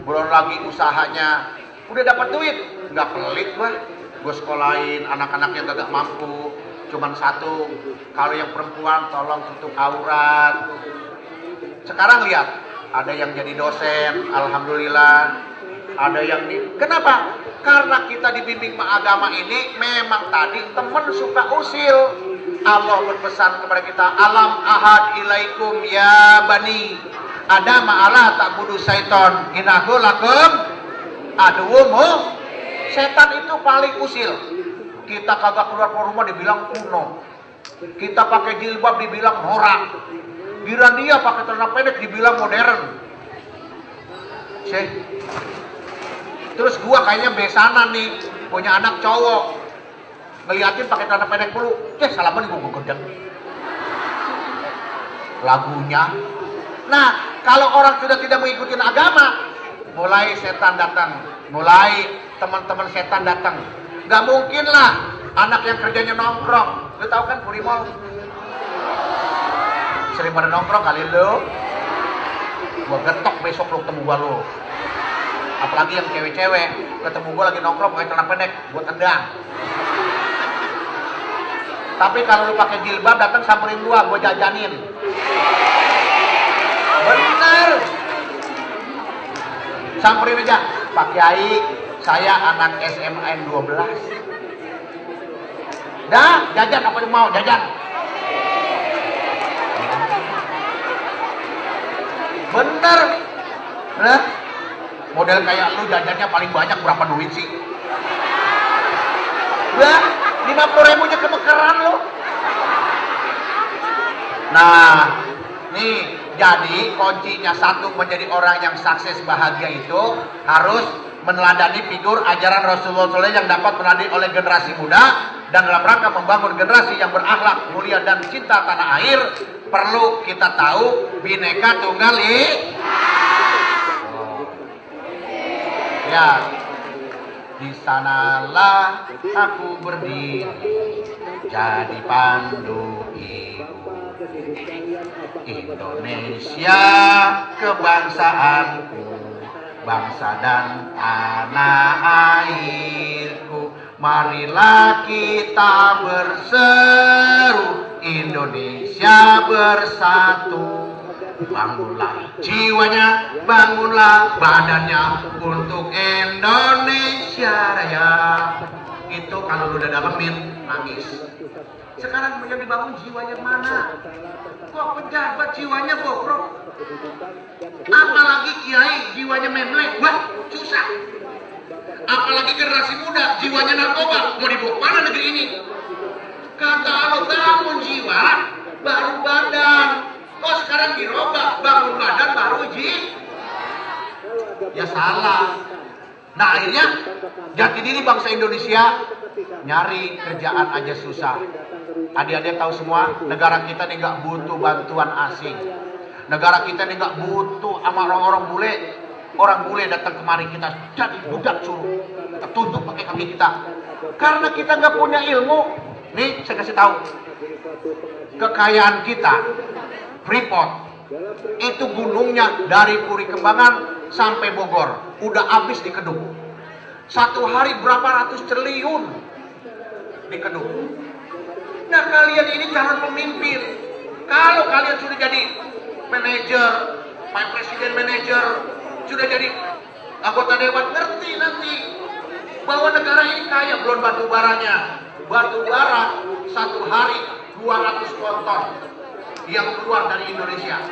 belum lagi usahanya, udah dapat duit, nggak pelit gue sekolahin anak-anak yang gak mampu, cuman satu, kalau yang perempuan tolong tutup aurat. Sekarang lihat, ada yang jadi dosen, alhamdulillah, ada yang kenapa? Karena kita dibimbing agama ini, memang tadi teman suka usil. Allah berpesan kepada kita, alam ahad ilaikum ya bani ada ma'ala tak budu syaiton inahu lakum aduwumu. Setan itu paling usil. Kita kagak keluar rumah dibilang kuno, kita pakai jilbab dibilang norak, giliran dia pakai celana pendek dibilang modern. Terus gua kayaknya besanan nih, punya anak cowok, ngeliatin pakai celana pendek dulu, salaman gua gedeng lagunya. Nah, kalau orang sudah tidak mengikuti agama, mulai setan datang, mulai teman-teman setan datang. Gak mungkin lah anak yang kerjanya nongkrong. Lu tahu kan Puri Mall? Sering pada nongkrong kali lu. Gua getok besok lu ketemu gua lu. Apalagi yang cewek-cewek ketemu gua lagi nongkrong pakai celana pendek, gua tendang. Tapi kalau lu pakai jilbab datang samperin gua jajanin. Benar. Samperin aja, Pak Kiai, saya anak SMN 12. Dah, jajan apa yang mau? Jajan. Bener. Nah, model kayak lu jajannya paling banyak berapa duit sih? Dah, 50.000 aja kemekeran lu. Nah, nih, jadi kuncinya satu menjadi orang yang sukses bahagia itu harus meneladani figur ajaran Rasulullah SAW yang dapat meneladani oleh generasi muda, dan dalam rangka membangun generasi yang berakhlak mulia dan cinta tanah air perlu kita tahu Bhinneka Tunggal Ika. Ya, di sanalah aku berdiri jadi pandu ibu. Indonesia kebangsaanku, bangsa dan tanah airku. Marilah kita berseru, Indonesia bersatu. bangunlah jiwanya, bangunlah badannya untuk Indonesia Raya. Itu kalau lu udah dalemin, nangis. Sekarang yang dibangun jiwanya mana? Kok pejabat jiwanya bobrok? Apalagi kiai jiwanya memlek, wah susah. Apalagi generasi muda jiwanya narkoba, mau dibawa mana negeri ini? Kata lo bangun jiwa, baru badan. Kok sekarang dirobak, bangun badan baru ya salah. Nah akhirnya jati diri bangsa Indonesia nyari kerjaan aja susah. Adik-adik tahu semua, negara kita nih gak butuh bantuan asing. Negara kita nih gak butuh sama orang-orang bule. Orang bule datang kemari kita jadi budak suruh. Kita tunduk pakai kaki kita. Karena kita gak punya ilmu. Nih saya kasih tahu. Kekayaan kita, Freeport, itu gunungnya dari Puri Kembangan sampai Bogor. Udah habis dikeduk. Satu hari berapa ratus triliun dikeduk. Nah kalian ini jangan pemimpin. Kalau kalian sudah jadi manajer, Pak Presiden manajer, sudah jadi anggota dewan, ngerti nanti bahwa negara ini kaya. Belum batu baranya. Batu bara satu hari 200 konton yang keluar dari Indonesia.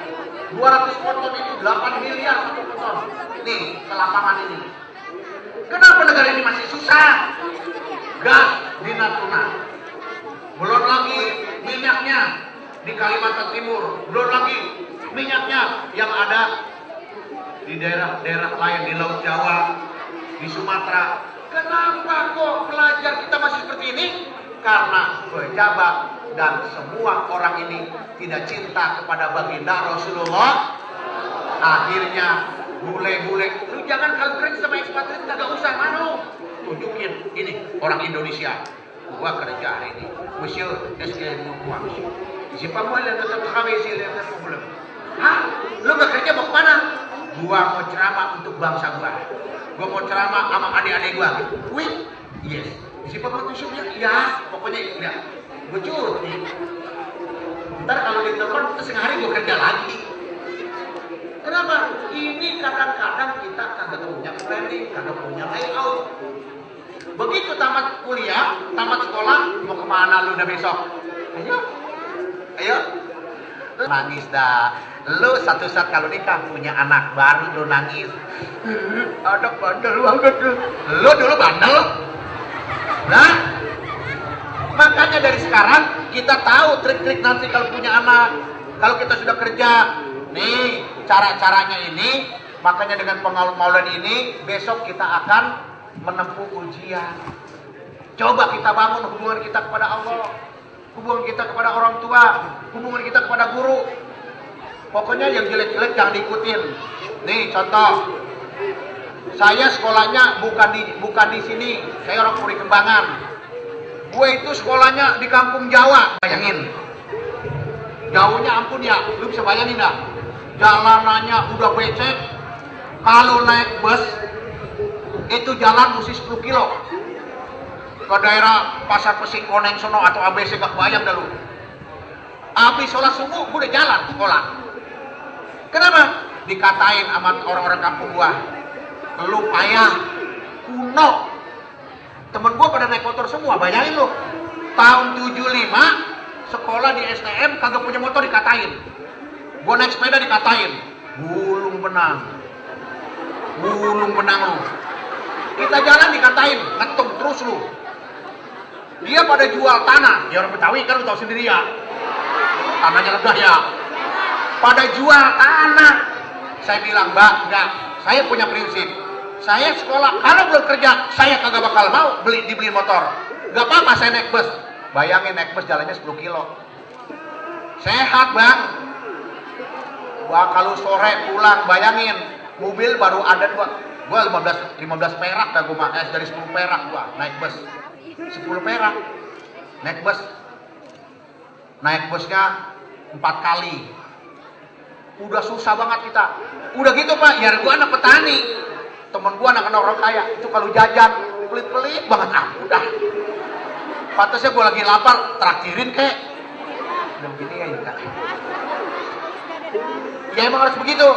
200 konton itu 8 miliar satu konton. Nih ke lapangan ini. Kenapa negara ini masih susah? Gas di Natuna. Belum lagi minyaknya di Kalimantan Timur. Belum lagi minyaknya yang ada di daerah-daerah lain, di Laut Jawa, di Sumatera. Kenapa kok pelajar kita masih seperti ini? Karena pejabat dan semua orang ini tidak cinta kepada baginda Rasulullah. Akhirnya bule-bule, lu jangan kalau kerja sama ekspatriat kagak usah, mano tunjukin ini orang Indonesia. Gua kerja hari ini, monsieur, est-ce que moi, monsieur? J'ai pas moi de travailler sur les problèmes. Hah? Lu gak kerja mau kemana? Gua mau ceramah untuk bangsa gua. Gua mau ceramah sama adik-adik gua. Wih, yes. Siapa mau tusuknya? Ya, pokoknya ya. Gua cuti. Ntar kalau ditelepon, setengah hari gua kerja lagi. Kenapa? Ini kadang-kadang kita kagak punya planning, kagak punya layout. Begitu tamat kuliah, tamat sekolah, mau kemana lu udah besok? Ayo. Nangis dah. Lu satu saat kalau nikah punya anak baru lu nangis. Anak bandel banget lu. Lu dulu bandel. Nah, makanya dari sekarang kita tahu trik-trik nanti kalau punya anak. Kalau kita sudah kerja, nih cara-caranya ini. Makanya dengan pengalaman ini besok kita akan menempuh ujian. Coba kita bangun hubungan kita kepada Allah, hubungan kita kepada orang tua, hubungan kita kepada guru. Pokoknya yang jelek-jelek jangan diikutin. Nih contoh, saya sekolahnya bukan di sini. Saya orang Puri Kembangan. Gue itu sekolahnya di kampung Jawa. Bayangin, jauhnya ampun ya. Lu bisa bayangin dah. Jalanannya udah becek. Kalau naik bus itu jalan mesti 10 kilo ke daerah Pasar Pesing Koneng sono atau ABC gak bayang dah lu. Habis sholat subuh gue udah jalan sekolah. Kenapa? Dikatain sama orang-orang kampung gua, lu payah, kuno. Temen gua pada naik motor semua, bayangin lu. Tahun 75 sekolah di STM kagak punya motor dikatain. Gua naik sepeda dikatain, gulung benang lu. Kita jalan dikatain, ngetung terus lu. Dia pada jual tanah, ya orang Betawi kan lu tahu sendiri ya. Tanahnya rendah ya. Pada jual tanah. Saya bilang, Mbak, enggak. Saya punya prinsip. Saya sekolah, kalau belum kerja, saya kagak bakal mau dibeli motor. Gak apa-apa saya naik bus. Bayangin naik bus jalannya 10 kilo. Sehat, Bang. Wah, kalau sore pulang, bayangin. Mobil baru ada gua 15 perak dah gua dari 10 perak gua naik bus. 10 perak. Naik bus. Naik busnya 4 kali. Udah susah banget kita. Udah gitu Pak, ya gua anak petani. Temen gua anak orang kaya. Itu kalau jajan pelit-pelit banget. Udah. Pantasnya gua lagi lapar, traktirin kek. Udah begini ya Kak. Ya emang harus begitu.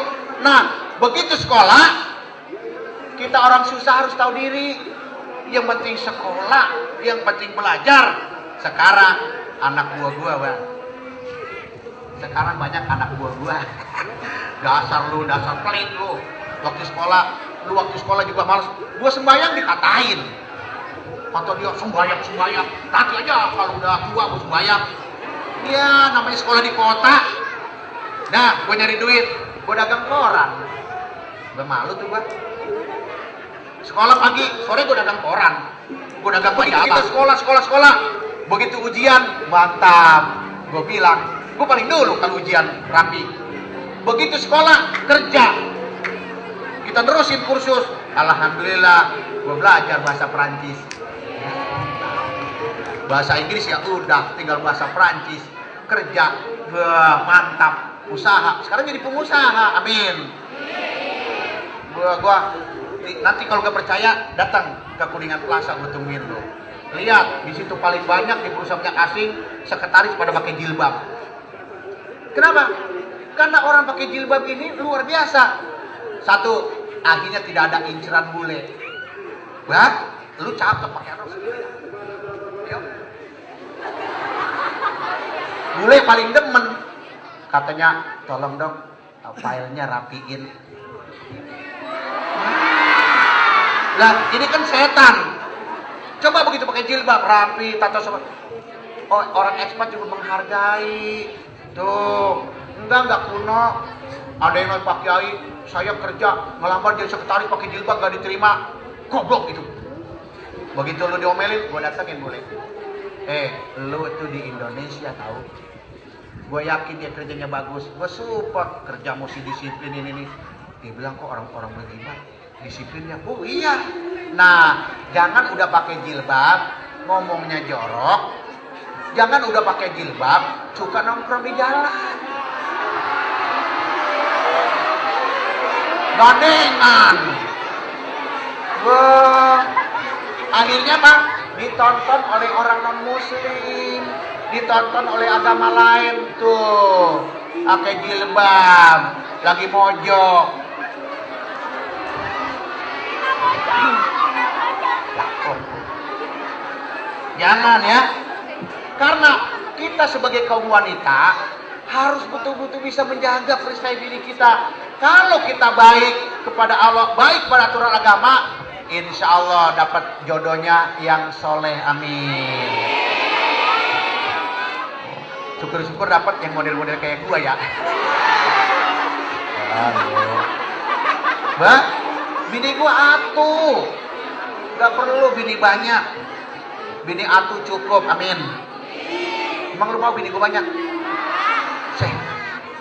Nah, begitu sekolah, kita orang susah harus tahu diri. Yang penting sekolah, yang penting belajar. Sekarang anak buah gua, Bang. Sekarang banyak anak buah gua. Dasar pelit lu. Waktu sekolah juga malas. Gua sembahyang dikatain. Kata dia sembahyang. Nanti aja kalau udah tua gua sembahyang. Ya namanya sekolah di kota. Nah, gua nyari duit. Gua dagang koran. Gua malu tuh gua. Sekolah pagi, sore gua dagang koran. Gua dagang pagi kita sekolah. Begitu ujian, mantap. Gua bilang, gua paling dulu kalau ujian rapi. Begitu sekolah, kerja. Kita terusin kursus. Alhamdulillah, gua belajar bahasa Perancis. Bahasa Inggris ya udah, tinggal bahasa Perancis. Kerja, mantap. Usaha, sekarang jadi pengusaha, amin. Gua nanti kalau gak percaya datang ke Kuningan Plaza, gua tungguin lo. Lihat, di situ paling banyak di perusahaan minyak asing sekretaris pada pakai jilbab. Kenapa? Karena orang pakai jilbab ini luar biasa. Satu, akhirnya tidak ada inceran bule. Wah, lu cakep pakai rok sendiri. Bule paling demen. Katanya, tolong dong, filenya rapiin. Lah, ini kan setan. Coba begitu pakai jilbab, rapi, tato semua. Oh, orang ekspat juga menghargai. Tuh, enggak kuno. Ada yang Pak Kiai, saya kerja, ngelamar jadi sekretaris pakai jilbab, gak diterima. Goblok itu. Begitu lu diomelin, gua datengin boleh. Lu tuh di Indonesia tahu. Gue yakin dia kerjanya bagus, gue support, kerja mesti disiplin ini. Dia bilang kok orang-orang beriman disiplinnya. Oh iya. Nah, jangan udah pakai jilbab ngomongnya jorok. Jangan udah pakai jilbab suka nongkrong di jalan. Gandengan. Akhirnya Bang ditonton oleh orang non muslim, ditonton oleh agama lain tuh, pakai jilbab, lagi mojok. Jangan ya, karena kita sebagai kaum wanita harus betul-betul bisa menjaga perisai diri kita. Kalau kita baik kepada Allah, baik pada aturan agama, insya Allah dapat jodohnya yang soleh, amin. Syukur-syukur dapat yang model-model kayak gua ya. Mbak, bini gua atuh, gak perlu bini banyak, bini atuh cukup, amin. Emang lu mau bini gua banyak?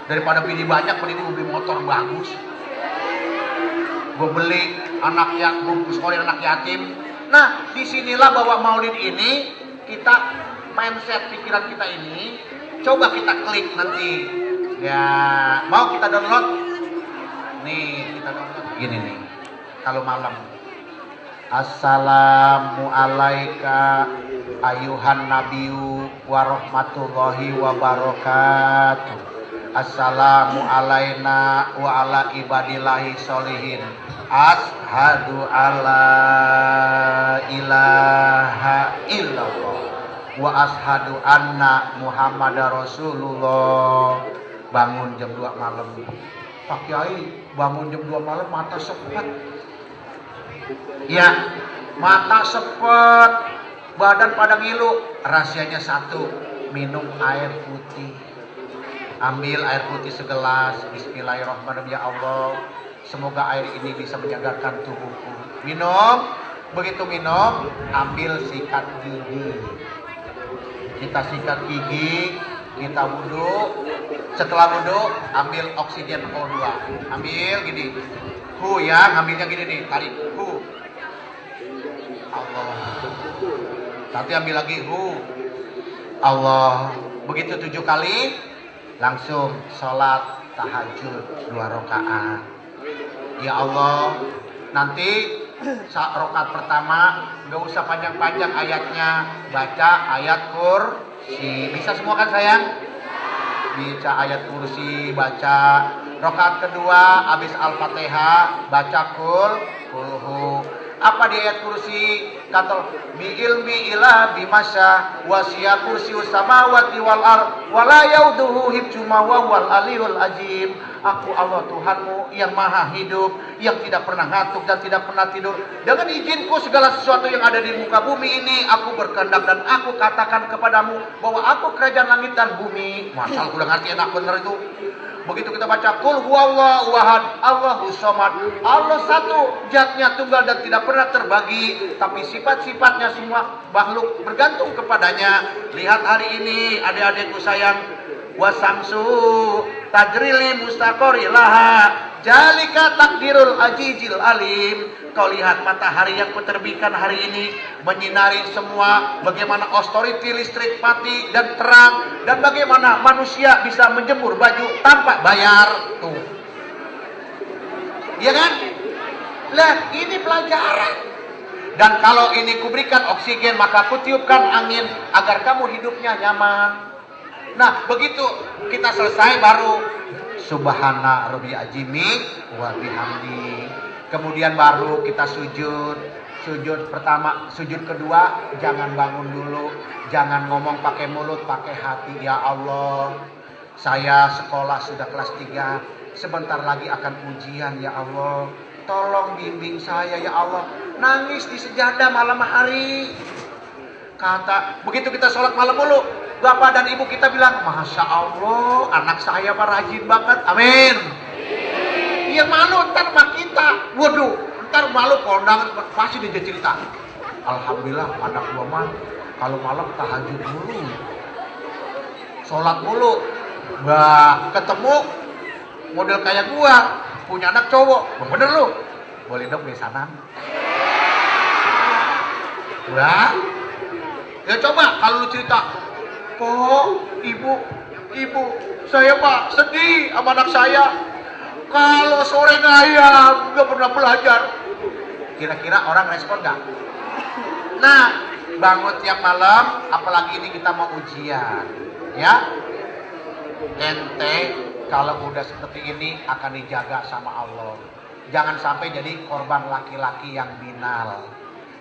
Daripada bini banyak, mending gua beli motor bagus. Gue beli anak yang gue sekolah anak yatim. Nah, disinilah bahwa Maulid ini kita mindset pikiran kita ini coba kita klik nanti. Ya, mau kita download? Nih, kita download gini nih. Kalau malam. Assalamualaikum ayuhan nabiyyu warahmatullahi wabarakatuh. Assalamu alaina wa ala ibadillahi sholihin. Ashadu alla ilaha illallah wa ashadu anna Muhammadar Rasulullah. Bangun jam 2 malam. Pak Kiai, bangun jam 2 malam mata sepet. Ya, mata sepet, badan pada ngilu. Rahasianya satu, minum air putih. Ambil air putih segelas. Bismillahirrahmanirrahim. Ya Allah, semoga air ini bisa menyegarkan tubuhku. Minum. Begitu minum, ambil sikat gigi. Kita sikat gigi, kita wudhu. Setelah wudhu, ambil oksigen O2. Ambil gini. Hu ya, ngambilnya gini nih, tarik. Hu. Allah. Nanti ambil lagi. Hu. Allah. Begitu 7 kali. Langsung sholat tahajud 2 rakaat. Ya Allah, nanti saat rakaat pertama gak usah panjang-panjang ayatnya, baca ayat kursi. Bisa semua kan sayang? baca ayat kursi, baca. Rakaat kedua habis Al-Fatihah baca kulhu. Apa di ayat kursi? Kata bi ilmi ila bimasya wasiya kursi samawati wal ard wala yauduhu hibjuma wa wal aliyul azim. Aku Allah Tuhanmu yang maha hidup, yang tidak pernah ngantuk dan tidak pernah tidur. Dengan izinku segala sesuatu yang ada di muka bumi ini aku berkehendak dan aku katakan kepadamu bahwa aku kerajaan langit dan bumi. Masya Allah, udah ngerti enak bener itu. Begitu kita baca Qul huwallahu ahad, Allahus samad. Allah satu, zatnya tunggal dan tidak pernah terbagi, tapi sifat-sifatnya semua makhluk bergantung kepadanya. Lihat hari ini adik-adikku sayang, wasamsu tajrili mustaqori laha jalika takdirul ajizil alim. Kau lihat matahari yang kuterbitkan hari ini menyinari semua, bagaimana otoriti listrik mati dan terang, dan bagaimana manusia bisa menjemur baju tanpa bayar. Tuh, iya kan? Lihat, ini pelajaran. Dan kalau ini kuberikan oksigen, maka kutiupkan angin agar kamu hidupnya nyaman. Nah, begitu kita selesai baru Subhana Rabbi Ajimi wa bihamdi. Kemudian baru kita sujud. Sujud pertama, sujud kedua jangan bangun dulu, jangan ngomong pakai mulut, pakai hati. Ya Allah, saya sekolah sudah kelas 3, sebentar lagi akan ujian ya Allah. Tolong bimbing saya ya Allah. Nangis di sejadah malam hari. Kata, begitu kita sholat malam dulu, bapak dan ibu kita bilang, Masya Allah, anak saya rajin banget. Amin. Yang malu ntar sama kita. Waduh, ntar malu kondangan pasti dia cerita. Alhamdulillah anak gua mah kalau malam tahajud mulu, sholat mulu. Bah, ketemu model kayak gua, punya anak cowok. Bener lu, boleh dong besanan. Udah. Ya coba kalau lu cerita, kok ibu, saya pak sedih sama anak saya. Kalau sore ngayam, nggak pernah belajar. Kira-kira orang respon nggak? Nah, bangun tiap malam, apalagi ini kita mau ujian, ya. Ente kalau udah seperti ini akan dijaga sama Allah. Jangan sampai jadi korban laki-laki yang binal.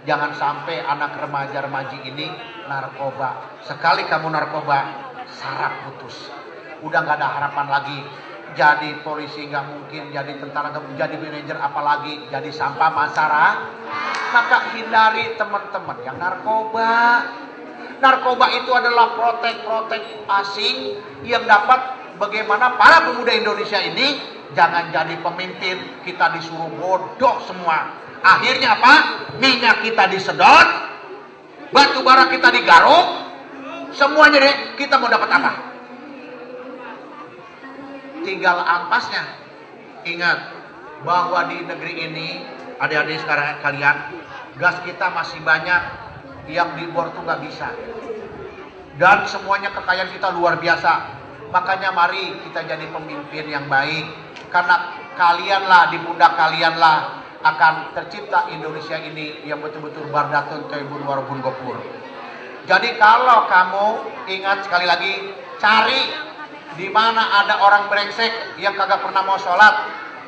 Jangan sampai anak remaja-remaji ini narkoba. Sekali kamu narkoba, saraf putus. Udah nggak ada harapan lagi. Jadi polisi nggak mungkin, jadi tentara nggak mungkin, jadi manajer apalagi jadi sampah masyarakat. Maka hindari teman-teman yang narkoba. Narkoba itu adalah protek-protek asing yang dapat bagaimana para pemuda Indonesia ini jangan jadi pemimpin, kita disuruh bodoh semua. Akhirnya apa? Minyak kita disedot, batu bara kita digaruk, semuanya deh kita mau dapat apa? Tinggal ampasnya. Ingat bahwa di negeri ini, adik-adik sekarang kalian, gas kita masih banyak, yang di bor tuh nggak bisa. Dan semuanya kekayaan kita luar biasa. Makanya mari kita jadi pemimpin yang baik. Karena kalianlah, di pundak kalianlah akan tercipta Indonesia ini yang betul-betul bardatun taibun warbun gopur. Jadi kalau kamu ingat sekali lagi, cari di mana ada orang brengsek yang kagak pernah mau sholat,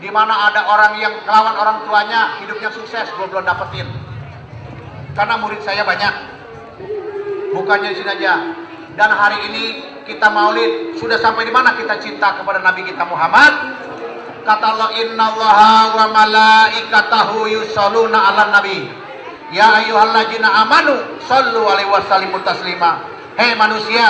di mana ada orang yang melawan orang tuanya, hidupnya sukses, gue belum dapetin. Karena murid saya banyak, bukannya di sini aja. Dan hari ini kita maulid, sudah sampai di mana kita cinta kepada Nabi kita Muhammad? Kata Allah, innallaha wa malaikatahu yusholluna 'alan nabi. Ya ayyuhalladzina amanu shallu alaihi wasallimu taslima. Hei manusia,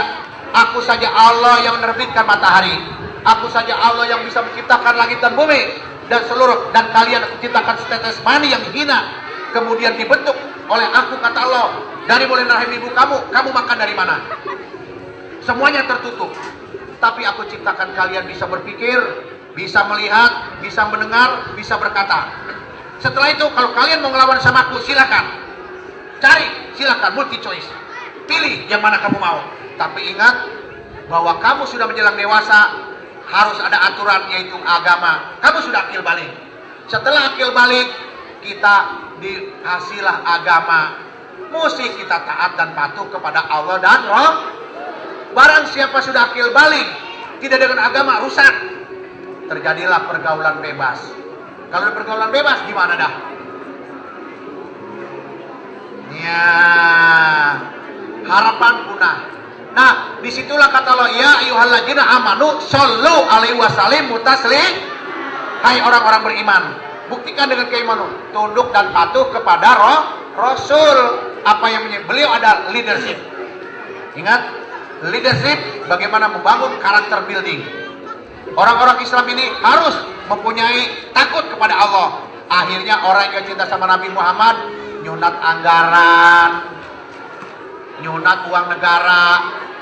aku saja Allah yang menerbitkan matahari. Aku saja Allah yang bisa menciptakan langit dan bumi dan seluruh, dan kalian aku ciptakan setetes mani yang hina, kemudian dibentuk oleh aku, kata Allah, dari mulai rahim ibu kamu makan dari mana? Semuanya tertutup. Tapi aku ciptakan kalian bisa berpikir, bisa melihat, bisa mendengar, bisa berkata. Setelah itu kalau kalian mau ngelawan sama aku, silakan. Cari, silakan, multi choice. Pilih yang mana kamu mau. Tapi ingat bahwa kamu sudah menjelang dewasa, harus ada aturan, yaitu agama. Kamu sudah akil balik. Setelah akil balik, kita dikasihlah agama. Mesti kita taat dan patuh kepada Allah dan Roh. Barang siapa sudah akil balik, tidak dengan agama, rusak. Terjadilah pergaulan bebas. Kalau ada pergaulan bebas gimana dah? Ya, harapan punah. Nah, disitulah kata Allah, ya ayyuhalladzina amanu shollu alaihi wasallimu taslim. Hai orang-orang beriman, buktikan dengan keimanan, tunduk dan patuh kepada Rasul. Apa yang beliau ada leadership. Ingat, leadership bagaimana membangun karakter building. Orang-orang Islam ini harus mempunyai takut kepada Allah. Akhirnya orang yang cinta sama Nabi Muhammad nyunat anggaran, nyunat uang negara.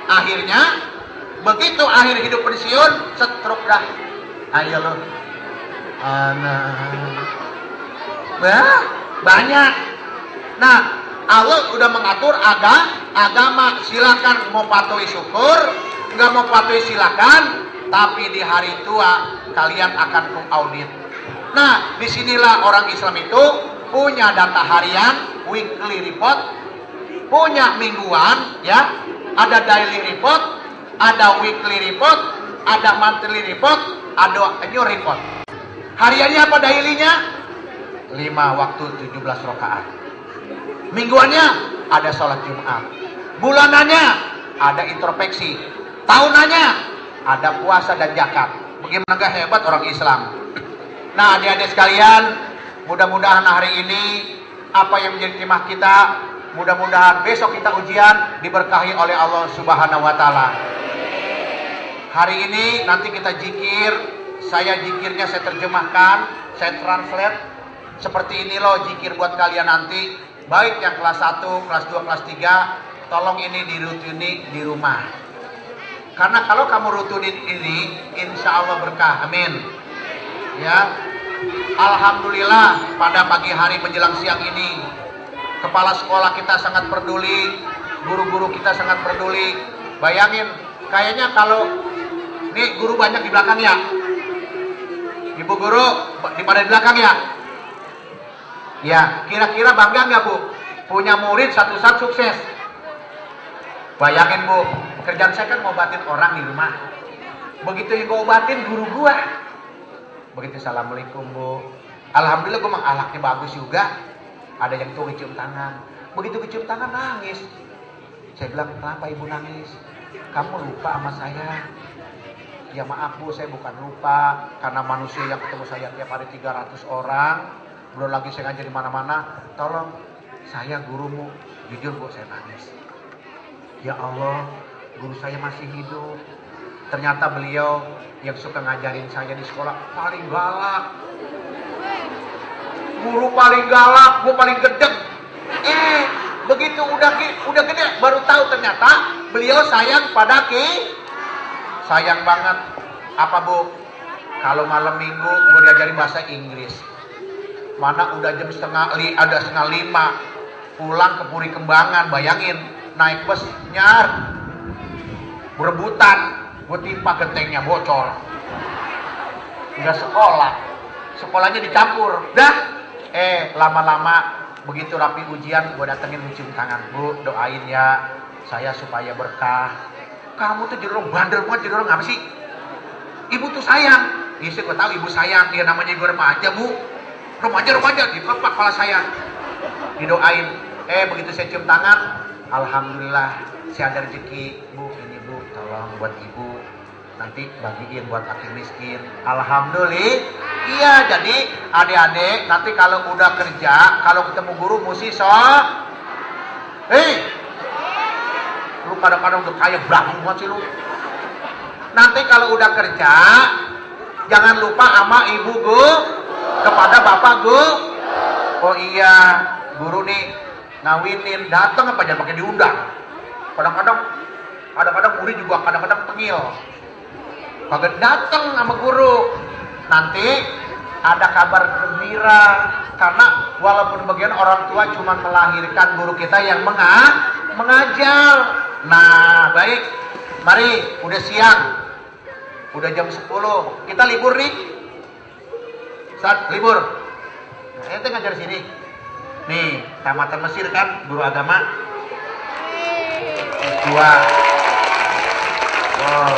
Akhirnya begitu akhir hidup pensiun, stroke dah. Ayo lo, anak, banyak. Nah, Allah udah mengatur agama. Silakan mau patuhi syukur, nggak mau patuhi silakan. Tapi di hari tua kalian akan audit. Nah, disinilah orang Islam itu punya data harian, weekly report, punya mingguan, ya, ada daily report, ada weekly report, ada monthly report, ada annual report. Hariannya apa dailynya? 5 waktu 17 rakaat. Mingguannya ada sholat Jumat. Bulanannya ada introspeksi. Tahunannya ada puasa dan zakat. Bagaimana gak hebat orang Islam? Nah, adik-adik sekalian, mudah-mudahan hari ini apa yang menjadi tema kita, mudah-mudahan besok kita ujian diberkahi oleh Allah Subhanahu wa taala. Hari ini nanti kita zikir, zikirnya saya terjemahkan, saya translate. Seperti ini loh zikir buat kalian nanti, baik yang kelas 1, kelas 2, kelas 3, tolong ini dirutini di rumah. Karena kalau kamu rutunin ini, insya Allah berkah, amin. Ya, alhamdulillah pada pagi hari menjelang siang ini, kepala sekolah kita sangat peduli, guru-guru kita sangat peduli. Bayangin, kayaknya kalau nih guru banyak di belakang ya, ibu guru di pada di belakang ya. Ya, kira-kira bangga nggak Bu? Punya murid satu-satu sukses. Bayangin Bu, kerjaan saya kan ngobatin orang di rumah. Begitu yang gue obatin guru gua. Begitu assalamualaikum Bu. Alhamdulillah gue memang alaknya bagus juga. Ada yang tuh kecium tangan. Begitu kecium tangan nangis. Saya bilang, kenapa ibu nangis? Kamu lupa sama saya. Ya maaf Bu, saya bukan lupa. Karena manusia yang ketemu saya tiap hari 300 orang. Belum lagi saya ngajar di mana-mana. Tolong, saya gurumu. Jujur Bu, saya nangis. Ya Allah, guru saya masih hidup. Ternyata beliau yang suka ngajarin saya di sekolah paling galak. Guru paling galak, gue paling gedeg. Begitu udah gede baru tahu ternyata beliau sayang pada sayang banget. Apa Bu? Kalau malam minggu gue diajarin bahasa Inggris. Mana udah jam setengah 5 pulang ke Puri Kembangan, bayangin. Naik bus nyar berebutan, gue timpa gentengnya bocor. Udah sekolahnya dicampur dah. Lama-lama begitu rapi ujian gue datengin cium tangan, Bu doain ya saya supaya berkah. Kamu tuh jadi orang bandel banget, jadi orang apa sih? Ibu tuh sayang. Iya sih gue tahu ibu sayang, dia namanya gue remaja Bu, remaja dikepak kepala saya, didoain. Begitu saya cium tangan, alhamdulillah saya ada rezeki Bu, ini Bu tolong buat ibu nanti bagiin buat fakir miskin. Alhamdulillah. Iya, jadi adik-adik nanti kalau udah kerja, kalau ketemu guru mesti lu kadang-kadang udah kayak belakang banget sih lu. Nanti kalau udah kerja jangan lupa sama ibu guru kepada bapak guru. Oh iya, guru nih ngawinin, datang apa jangan pakai diundang. Kadang-kadang murid juga kadang-kadang tengil. Kagak datang sama guru. Nanti ada kabar gembira karena walaupun bagian orang tua cuma melahirkan guru kita yang mengajar. Nah, baik. Mari, udah siang. Udah jam 10. Kita libur nih. Saat libur. Nah, ente ngajar sini. Nih, tamatan Mesir kan, guru agama. Dua. Oh,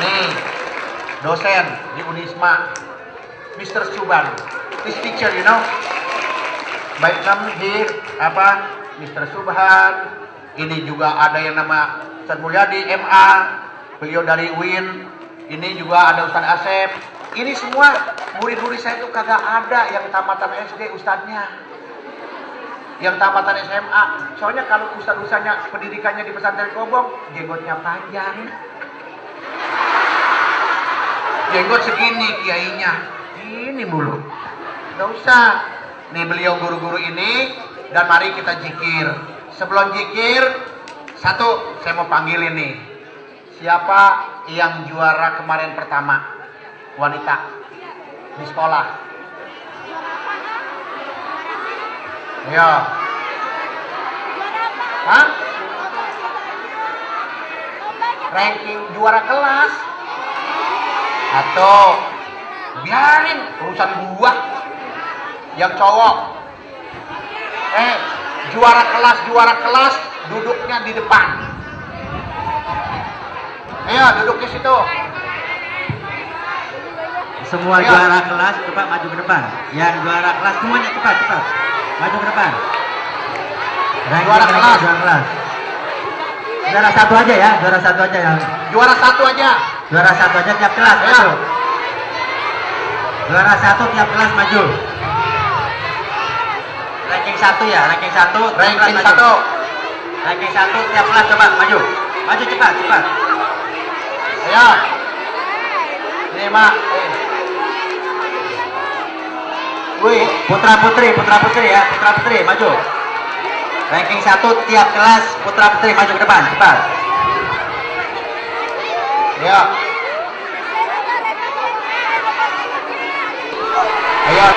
nih dosen di Unisma, Mr. Suban. This teacher, you know. Baik here, Mr. Subhan. Ini juga ada yang nama Ustaz Mulyadi, MA. Beliau dari UIN. Ini juga ada Ustaz Asep. Ini semua murid-murid saya itu kagak ada yang tamatan SD ustadznya. Yang tamatan SMA. Soalnya kalau ustadz-ustadznya pendidikannya di pesantren Kobong, jenggotnya panjang. Jenggot segini kiainya. Ini mulu. Gak usah. Nih beliau guru-guru ini. Dan mari kita zikir. Sebelum zikir, satu saya mau panggil ini. Siapa yang juara kemarin pertama? Wanita di sekolah. Ya. Hah? Ranking juara kelas. Atau biarin urusan gua. Yang cowok. Juara kelas duduknya di depan. Ayo duduk di situ. Semua juara kelas cepat maju ke depan. Yang juara kelas semuanya cepat maju ke depan. Juara kelas. Juara satu aja ya, juara satu aja yang. Juara satu aja. Juara satu aja tiap kelas maju. Juara satu tiap kelas maju. Ranking satu ya, ranking satu. Ranking satu. Ranking satu tiap kelas coba maju. Maju cepat. Ayo. Ini mak. Wih, putra putri ya, putra putri maju. Ranking 1 tiap kelas putra putri maju ke depan, cepat. Ya. Ayo.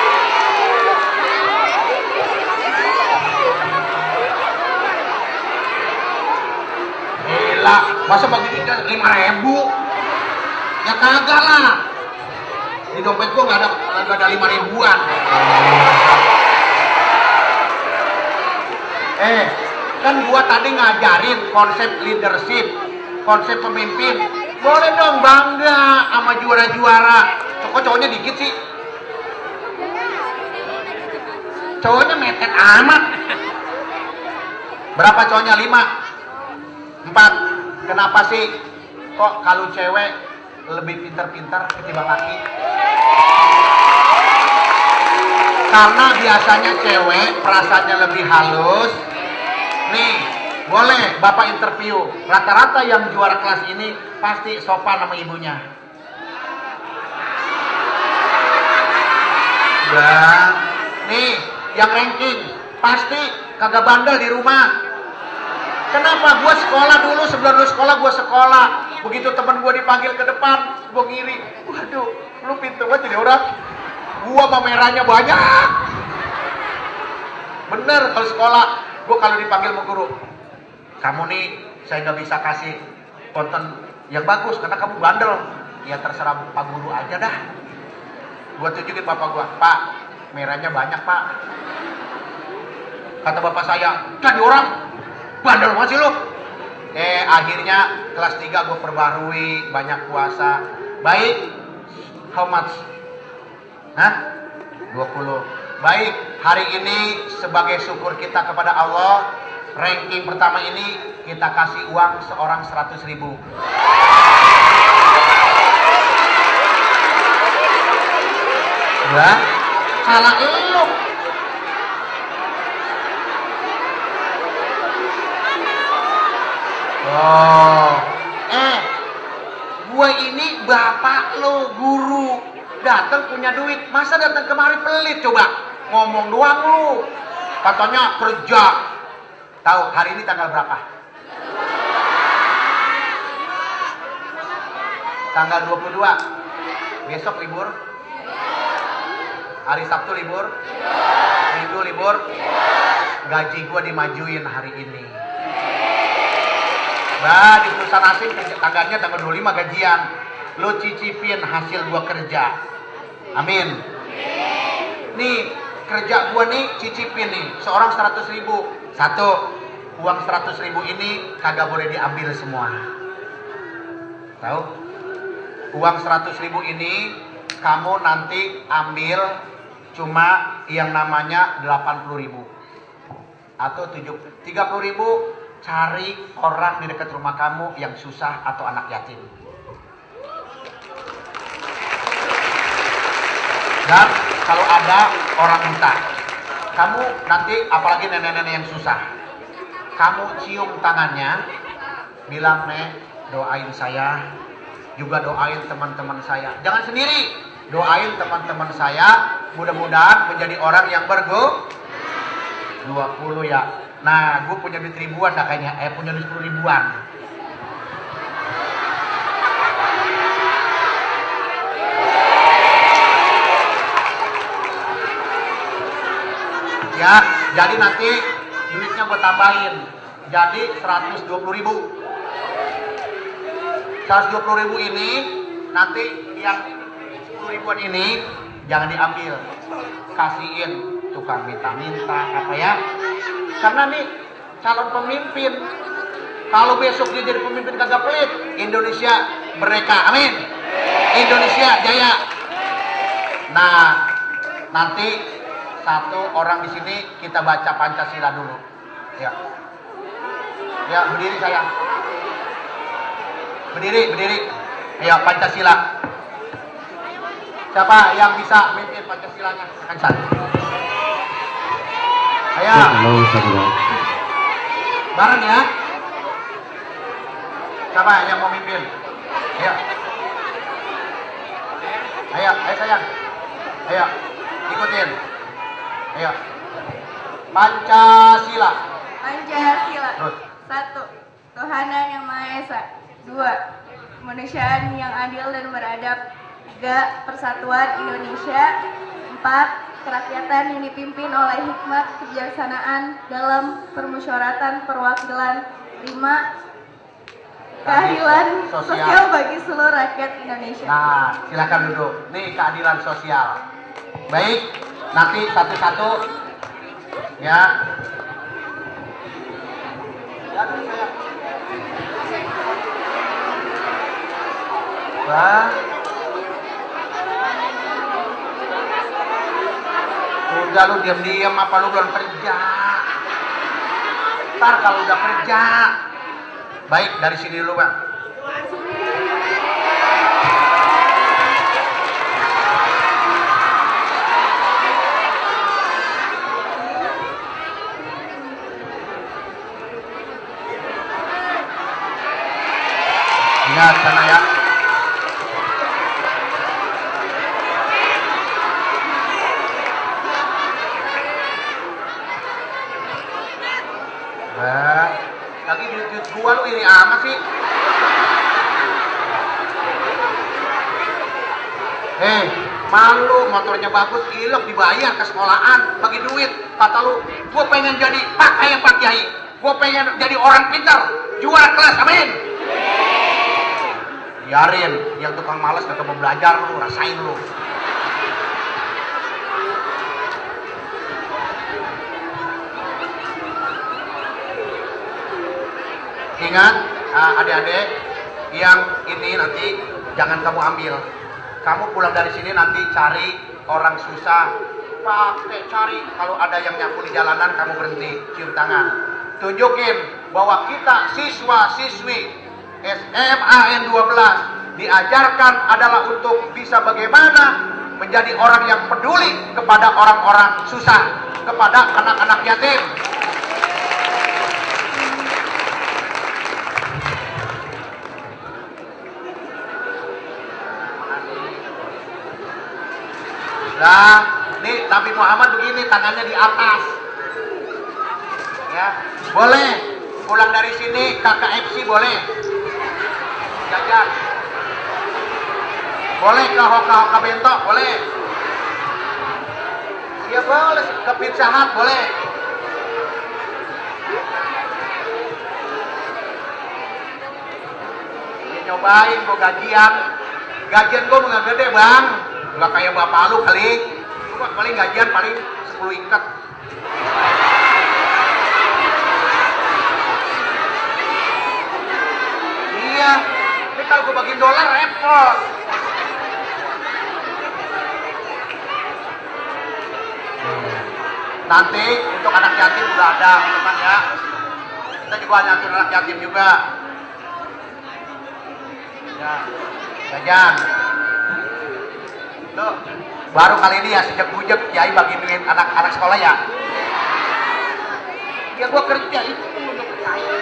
Gila, masa bagi kita 5.000? Ya kagak lah. Di dompet gua nggak ada 5.000-an. Kan gua tadi ngajarin konsep leadership, konsep pemimpin. Boleh dong bangga sama juara-juara. Kok cowoknya dikit sih? Cowoknya metet amat. Berapa cowoknya? 5? 4. Kenapa sih? Kok kalau cewek lebih pintar-pintar ketimbang laki? Karena biasanya cewek perasaannya lebih halus. Nih, boleh Bapak interview. Rata-rata yang juara kelas ini pasti sopan sama ibunya. Ya, nih yang ranking pasti kagak bandel di rumah. Kenapa? Gua sekolah dulu, sebelum lu sekolah gua sekolah. Begitu temen gua dipanggil ke depan, gua ngiri. Waduh, lu pintu banget jadi orang. Gua pamerannya banyak. Bener kalau sekolah, gua kalau dipanggil sama guru, kamu nih saya nggak bisa kasih konten yang bagus karena kamu bandel. Ya terserah Pak Guru aja dah. Gua tunjukin bapak gua, Pak, merahnya banyak Pak. Kata bapak saya, jadi orang bandel masih lu. Akhirnya kelas 3 gue perbarui, banyak puasa. Baik, how much? Hah? 20. Baik, hari ini sebagai syukur kita kepada Allah, ranking pertama ini kita kasih uang seorang 100.000. Ya, salah lu. Oh, gue ini bapak lo, guru, datang punya duit, masa datang kemari pelit coba, ngomong doang lu, katanya kerja. Tahu hari ini tanggal berapa? Tanggal 22. Besok libur. Hari Sabtu libur. Minggu libur. Gaji gue dimajuin hari ini. Bah, di perusahaan asing tanggalnya tanggal 25 gajian. Lo cicipin hasil gua kerja. Amin. Nih, kerja gua nih cicipin nih. Seorang 100.000. Satu, uang 100.000 ini kagak boleh diambil semua. Tahu? uang 100.000 ini kamu nanti ambil cuma yang namanya 80.000 atau 30.000, cari orang di dekat rumah kamu yang susah atau anak yatim. Dan kalau ada orang buta, kamu nanti apalagi nenek-nenek yang susah, kamu cium tangannya, bilang, "Nek, doain saya, juga doain teman-teman saya." Jangan sendiri, doain teman-teman saya, mudah-mudahan menjadi orang yang bergo 20 ya. Nah, gue punya duit ribuan dah kayaknya, punya duit 10 ribuan. Ya, jadi nanti duitnya gue tambahin, jadi 120.000. 120.000 ini nanti yang 10 ribuan ini jangan diambil, kasihin tukang minta-minta apa ya. Karena nih calon pemimpin, kalau besok dia jadi pemimpin kagak pelit, Indonesia merdeka, amin. Indonesia jaya. Nah, nanti satu orang di sini kita baca Pancasila dulu. Ya. Ya, berdiri sayang. Berdiri. Ya, Pancasila. Siapa yang bisa mimpin Pancasilanya? Kansan. Ayo. Bareng ya. Siapa yang mau mimpin? Ayo. Ayo sayang. Ayo, ikutin. Ayo. Pancasila. Pancasila. Terus. 1. Tuhanan yang Maha Esa. 2. Kemanusiaan yang adil dan beradab. 3. Persatuan Indonesia. 4. Kerakyatan yang dipimpin oleh hikmat kebijaksanaan dalam permusyawaratan perwakilan. 5. Keadilan sosial bagi seluruh rakyat Indonesia. Nah, silakan duduk. Nih keadilan sosial. Baik, nanti satu-satu ya. Udah lu diam-diam apa lu belum kerja? Ntar kalau udah kerja. Baik, dari sini dulu Bang. Ingat sana ya. Tapi duit gua lu iri amat sih. Malu motornya bagus, ilok dibayar ke sekolahan, bagi duit. Kata lu, gua pengen jadi Pak Kiai. Gua pengen jadi orang pintar, juara kelas, amin. Biarin, yang tukang malas gak mau belajar lu, rasain lu. Ingat, adik-adik, yang ini nanti jangan kamu ambil. Kamu pulang dari sini nanti cari orang susah, pakai cari. Kalau ada yang nyapu di jalanan, kamu berhenti, cium tangan. Tunjukin bahwa kita siswa-siswi SMA N12 diajarkan adalah untuk bisa bagaimana menjadi orang yang peduli kepada orang-orang susah, kepada anak-anak yatim. Nah, nih Nabi Muhammad begini, tangannya di atas. Ya, boleh pulang dari sini KKFC boleh. Jajan. Boleh ke Hoka Bento boleh. Ya boleh ke Pizza Hut boleh. Ini nyobain gua gajian. Gajian gua nggak gede, Bang. Nggak kayak bapak lu kali. Cuma paling gajian paling 10 ikat. Iya, Tapi kalau gue bagiin dolar repot. Nanti untuk anak yatim udah ada teman ya. Kita juga nyatir anak yatim juga. Ya, jajan. Tuh, baru kali ini ya sejak bujek Kiai bagi duit anak-anak sekolah ya. Ya gua kerja itu untuk percaya.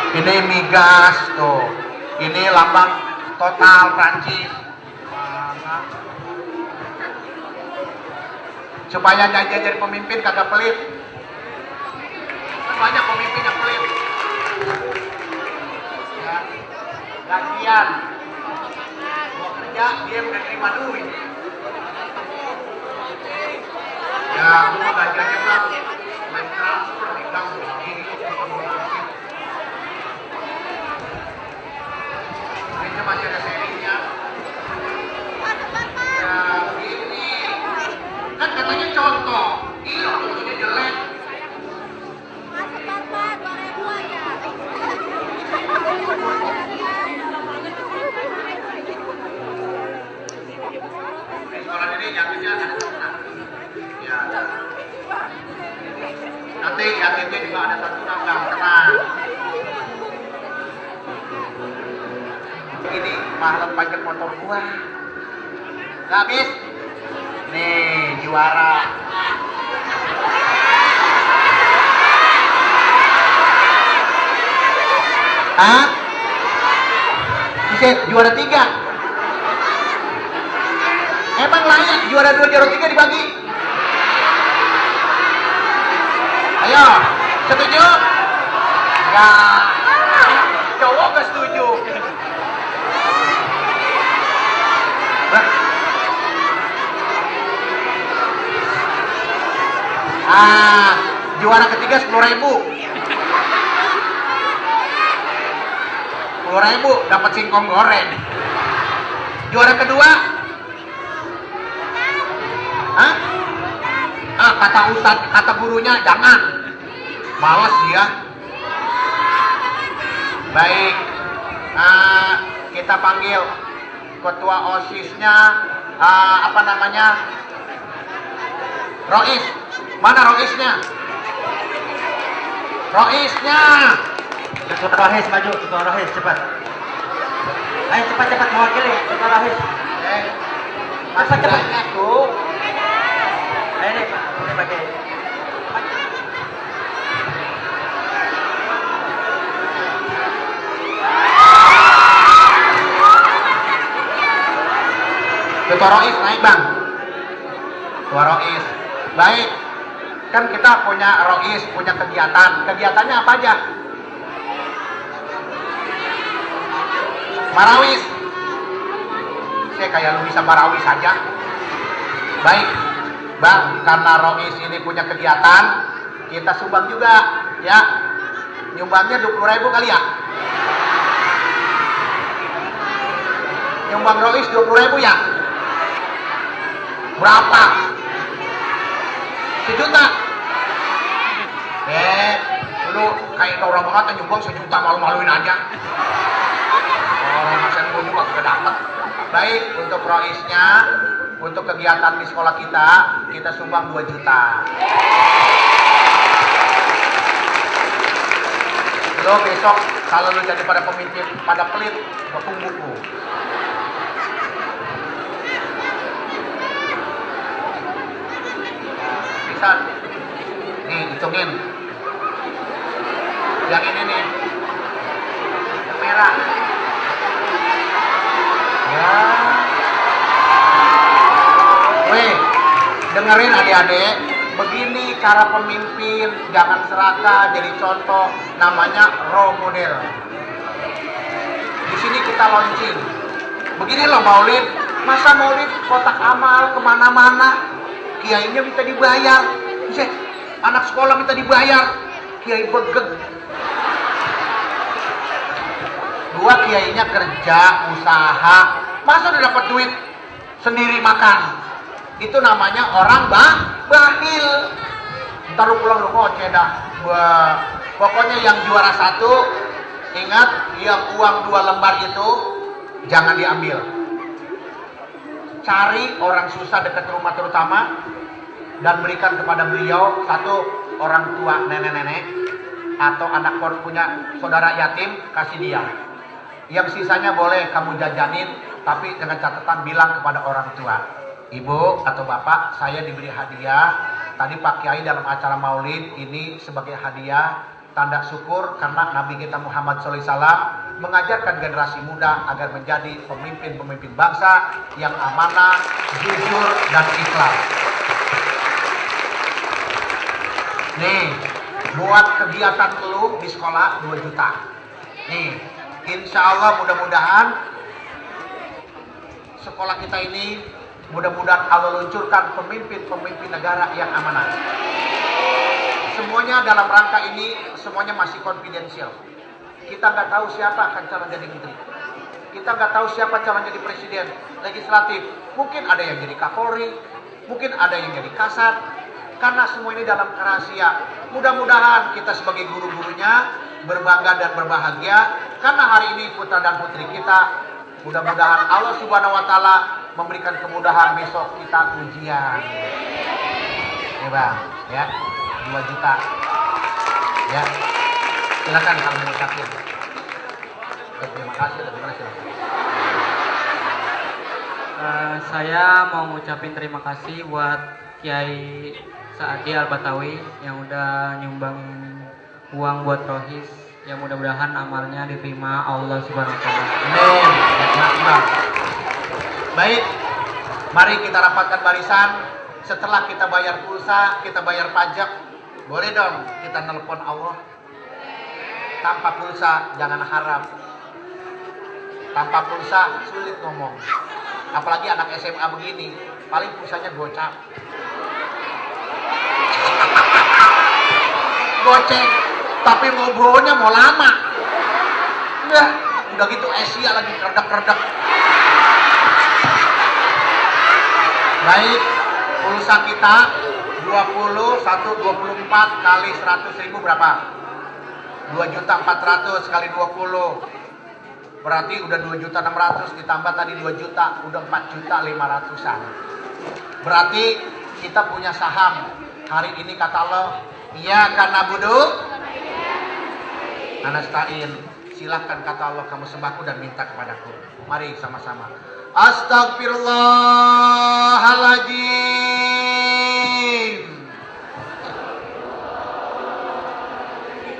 Ini migas tuh. Ini lambang Total Prancis. Supaya jadi pemimpin kagak pelit. Banyak pemimpin yang pelit. Ya. Gajian. Mau kerja dia udah terima duit. Ya, mau gajiannya bang. Main transfer di bank begini. Ini masih ada serinya. Ya, ini kan katanya contoh. Iya, contohnya jelek. Masuk Bapak 2000 aja. Di sekolah ini yatimnya ada satu. Ya. Nanti yatimnya juga ada satu nambah, tenang. Ini malam pajak motor gua. Nggak habis. Nih juara. Hah? Bisa juara 3. Emang layak juara 2 juara 3 dibagi? Ayo, setuju? Enggak. Cowok gak setuju. Juara ketiga 10.000. 10.000 dapat singkong goreng. Juara kedua? Hah? Kata ustadz, kata gurunya jangan. Males dia. Baik. Kita panggil ketua OSIS-nya apa namanya? Rois. Mana Roisnya? Roisnya. Ketua Rois maju, Ketua Rois cepat. Ayo cepat mewakili Ketua Rois. Masa banyak tuh. Ayo nih, ini pakai. Ketua Rois naik bang. Ketua Rois. Baik. Kan kita punya Rois, punya kegiatan. Kegiatannya apa aja? Marawis. Saya kayak lu bisa marawis saja. Baik. Bang, karena Rois ini punya kegiatan, kita sumbang juga, ya. Nyumbangnya 20.000 kali ya? Nyumbang Rois 20.000 ya? Berapa? 1 juta? Lu kayak orang banget nyumbang 1 juta, malu-maluin aja. Oh, masa gue juga gak dapet. Baik, untuk Roisnya, untuk kegiatan di sekolah kita sumbang 2 juta. Lo besok kalau lo jadi pada pemimpin, pada pelit, gepung buku. Bisa nih hitungin. Yang ini nih, yang merah. Ya. Weh, dengerin adik-adik, begini cara pemimpin, jangan serakah, jadi contoh, namanya role model. Di sini kita launching. Begini loh Maulid, masa Maulid kotak amal kemana-mana, kiainya minta dibayar. Bisa, anak sekolah minta dibayar, kiai begeg. Dua kiainya kerja, usaha, masa udah dapat duit sendiri makan. Itu namanya orang bahil. Ntar lu pulang lu ngoceh dah. Pokoknya yang juara 1 Ingat, yang uang 2 lembar itu jangan diambil. Cari orang susah dekat rumah terutama dan berikan kepada beliau. Satu, orang tua, nenek-nenek atau anak punya saudara yatim, kasih dia. Yang sisanya boleh kamu jajanin, tapi dengan catatan bilang kepada orang tua, ibu atau bapak, saya diberi hadiah tadi Pak Kiai dalam acara maulid ini sebagai hadiah tanda syukur karena Nabi kita Muhammad SAW mengajarkan generasi muda agar menjadi pemimpin-pemimpin bangsa yang amanah, jujur, dan ikhlas. Nih, buat kegiatan lu di sekolah 2 juta. Nih, insya Allah mudah-mudahan sekolah kita ini mudah-mudahan Allah luncurkan pemimpin-pemimpin negara yang amanah. Semuanya dalam rangka ini, semuanya masih confidential. Kita nggak tahu siapa akan calon jadi menteri. Kita nggak tahu siapa calon jadi presiden, legislatif. Mungkin ada yang jadi Kapolri, mungkin ada yang jadi Kasat. Karena semua ini dalam rahasia. Mudah-mudahan kita sebagai guru-gurunya berbangga dan berbahagia. Karena hari ini putra dan putri kita, mudah-mudahan Allah Subhanahu Wa Taala memberikan kemudahan besok kita ujian. Ya bang, ya. 2 juta ya, silakan kalau mau ucapin. Terima kasih. Saya mau ngucapin terima kasih buat Kiai Saadi Al-Batawi yang udah nyumbang uang buat Rohis, yang mudah-mudahan amalnya diterima Allah Subhanahu Wa Taala. Amin. Baik, mari kita rapatkan barisan. Setelah kita bayar pulsa, kita bayar pajak, boleh dong kita nelpon Allah. Tanpa pulsa jangan harap. Tanpa pulsa sulit ngomong. Apalagi anak SMA begini, paling pulsanya gocap. Goceng, tapi ngobrolnya mau lama. Udah gitu Asia lagi kerdak-kerdak. Baik, pulsa kita 24 kali 100.000 berapa? 2.400.000 kali 20. Berarti udah 2.600.000 ditambah tadi 2 juta, udah 4.500.000-an. Berarti kita punya saham. Hari ini kata Allah, iya karena budu Anastain. Silahkan kata Allah kamu sembahku dan minta kepadaku. Mari sama-sama. Astagfirullahaladzim.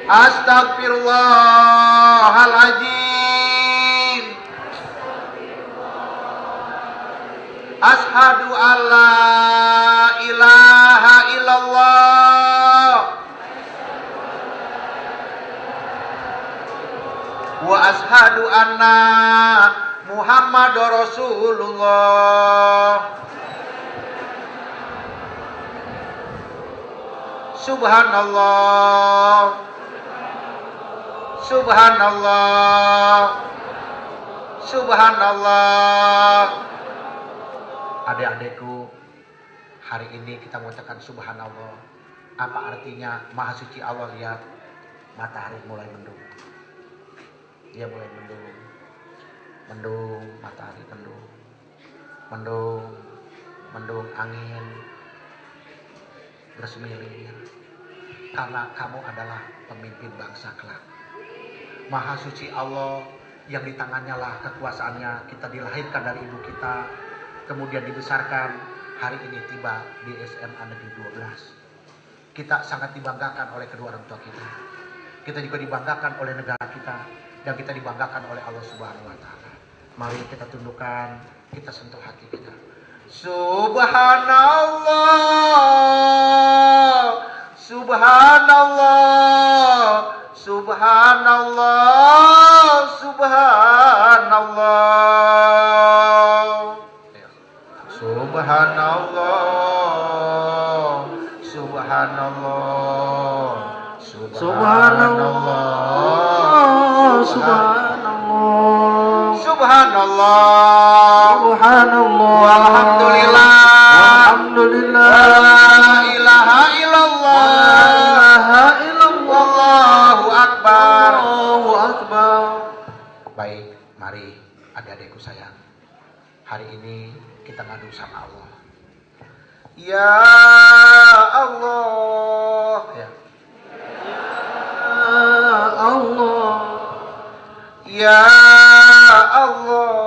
Astagfirullahaladzim. Ashadu an la ilaha illallah wa ashadu anna Muhammadur Rasulullah. Subhanallah, subhanallah, subhanallah. Adik-adikku, hari ini kita mengucapkan subhanallah. Apa artinya? Maha suci Allah. Lihat, matahari mulai mendung. Dia mulai mendung. Mendung, matahari mendung. Mendung, mendung, angin bersemilir. Karena kamu adalah pemimpin bangsa kelak. Maha suci Allah yang di tangannya lah kekuasaannya kita dilahirkan dari ibu kita, kemudian dibesarkan, hari ini tiba di SMA Negeri 12. Kita sangat dibanggakan oleh kedua orang tua kita. Kita juga dibanggakan oleh negara kita, dan kita dibanggakan oleh Allah Subhanahu Wa Taala. Mari kita tundukkan, kita sentuh hati kita. Subhanallah, subhanallah, subhanallah, subhanallah. Subhanallah, subhanallah, subhanallah, subhanallah, subhanallah, subhanallah, alhamdulillah, alhamdulillah, la ilaha illallah, la ilaha illallah, Allahu akbar, Allahu akbar. Baik, mari adik-adikku sayang. Hari ini kita ngadu sama Allah. Ya Allah. Ya. Allah. Ya Allah.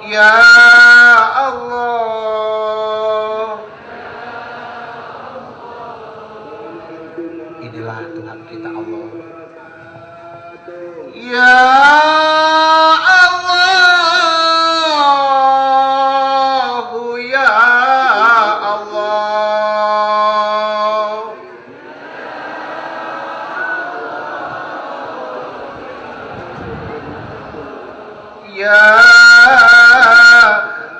Ya Allah. Inilah Tuhan kita Allah. Ya Allah. Ya Allah. Ya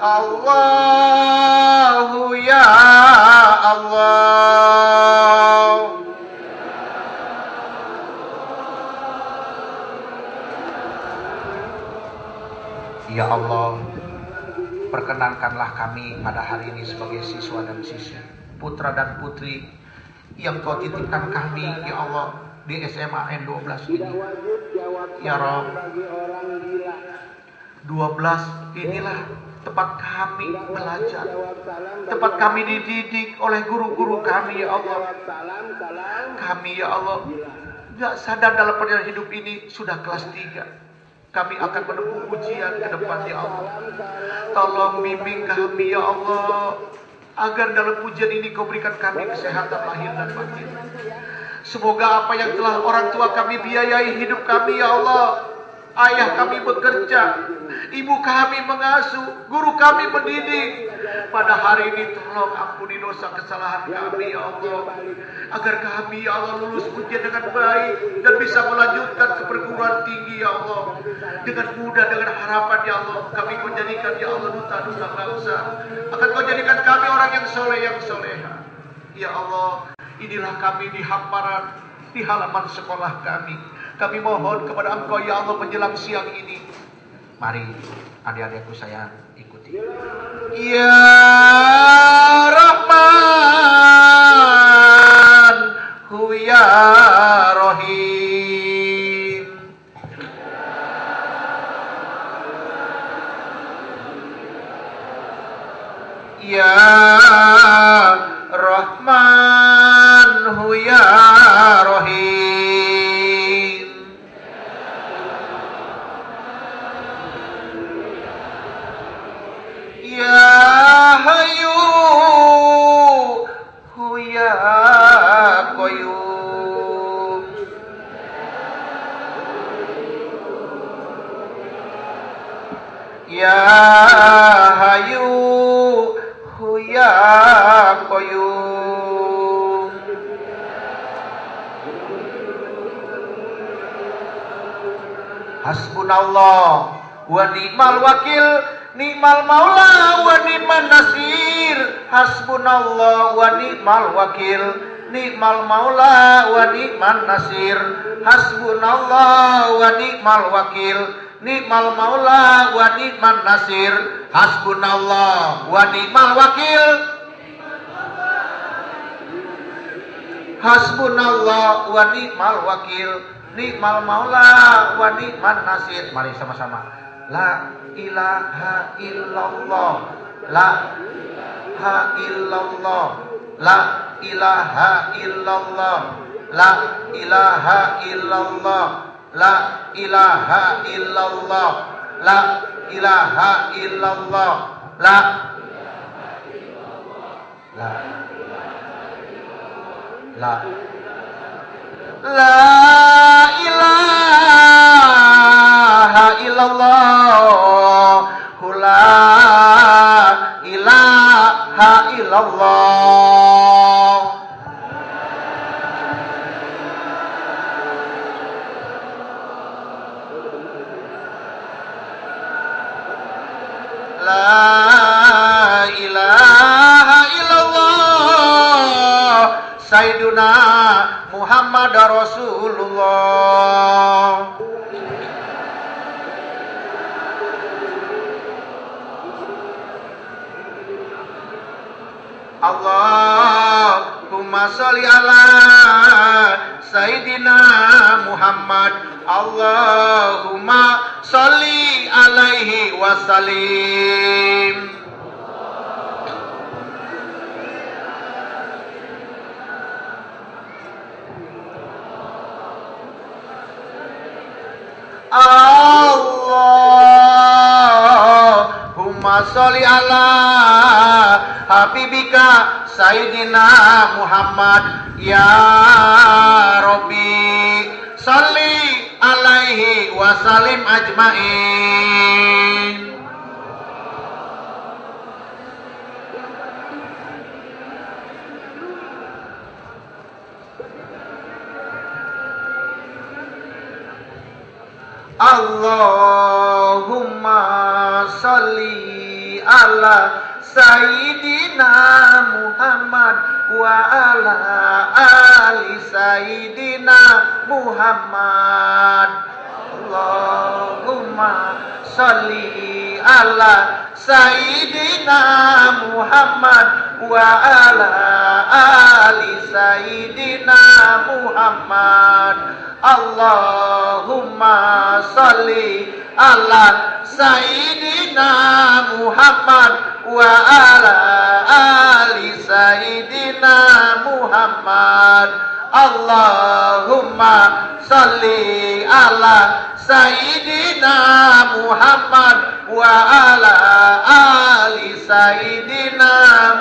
Allah, ya Allah. Ya Allah, perkenankanlah kami pada hari ini sebagai siswa dan siswi, putra dan putri yang Kau titipkan kami, ya Allah, di SMA N12 ini. Ya Rabb, 12 inilah tempat kami belajar, tempat kami dididik oleh guru-guru kami, ya Allah. Kami, ya Allah, gak sadar dalam perjalanan hidup ini sudah kelas 3. Kami akan menempuh ujian ke depan, ya Allah. Tolong bimbing kami, ya Allah, agar dalam ujian ini Kau berikan kami kesehatan lahir dan batin. Semoga apa yang telah orang tua kami biayai hidup kami, ya Allah, ayah kami bekerja, ibu kami mengasuh, guru kami mendidik, pada hari ini tolong ampuni dosa kesalahan kami, ya Allah, agar kami, ya Allah, lulus ujian dengan baik dan bisa melanjutkan ke perguruan tinggi, ya Allah, dengan mudah, dengan harapan, ya Allah. Kami Kau jadikan, ya Allah, duta-duta bangsa, akan Kau jadikan kami orang yang soleh, yang soleha, ya Allah. Inilah kami di hamparan, di halaman sekolah kami. Kami mohon kepada Engkau, ya Allah, menjelang siang ini. Mari adik-adikku sayang, ikuti. Ya Rahman, ya Rahim. Ya Rahman, ya Rahim. Ya Hayyu, ya Qayyum. Ya Hayyu, ya Qayyum. Hasbunallah wa ni'mal wakil, ni'mal maula wa ni'man nasir. Hasbunallah wa ni'mal wakil, ni'mal maula wa ni'man nasir. Hasbunallah wa ni'mal wakil, ni'mal maula wa ni'man nasir. Hasbunallah wa ni'mal wakil. Hasbunallah wa ni'mal wakil, ni'mal maula wa ni'man nasir. Mari sama-sama. La ilaha illallah, la ilaha illallah, la ilaha illallah, la ilaha illallah, la ilaha illallah, la ilaha illallah, la ilaha illallah, la ilaha illallah. La ilaha illallah, Sayyiduna Muhammad Rasulullah. Allahumma sholli ala Sayyidina Muhammad. Allahumma sholli alaihi wasallim. Allahumma sholli ala habibika Sayyidina Muhammad. Ya Rabbi sholli alaihi wasallim ajmain. Allahumma sholli ala Sayyidina Muhammad wa ala ali Sayyidina Muhammad. Allahumma sholli ala Sayyidina Muhammad wa ala ali Sayyidina Muhammad. Allahumma sholli ala Sayyidina Muhammad wa ala ali Sayyidina Muhammad. Allahumma sholli ala Sayyidina Muhammad wa ala ali Sayyidina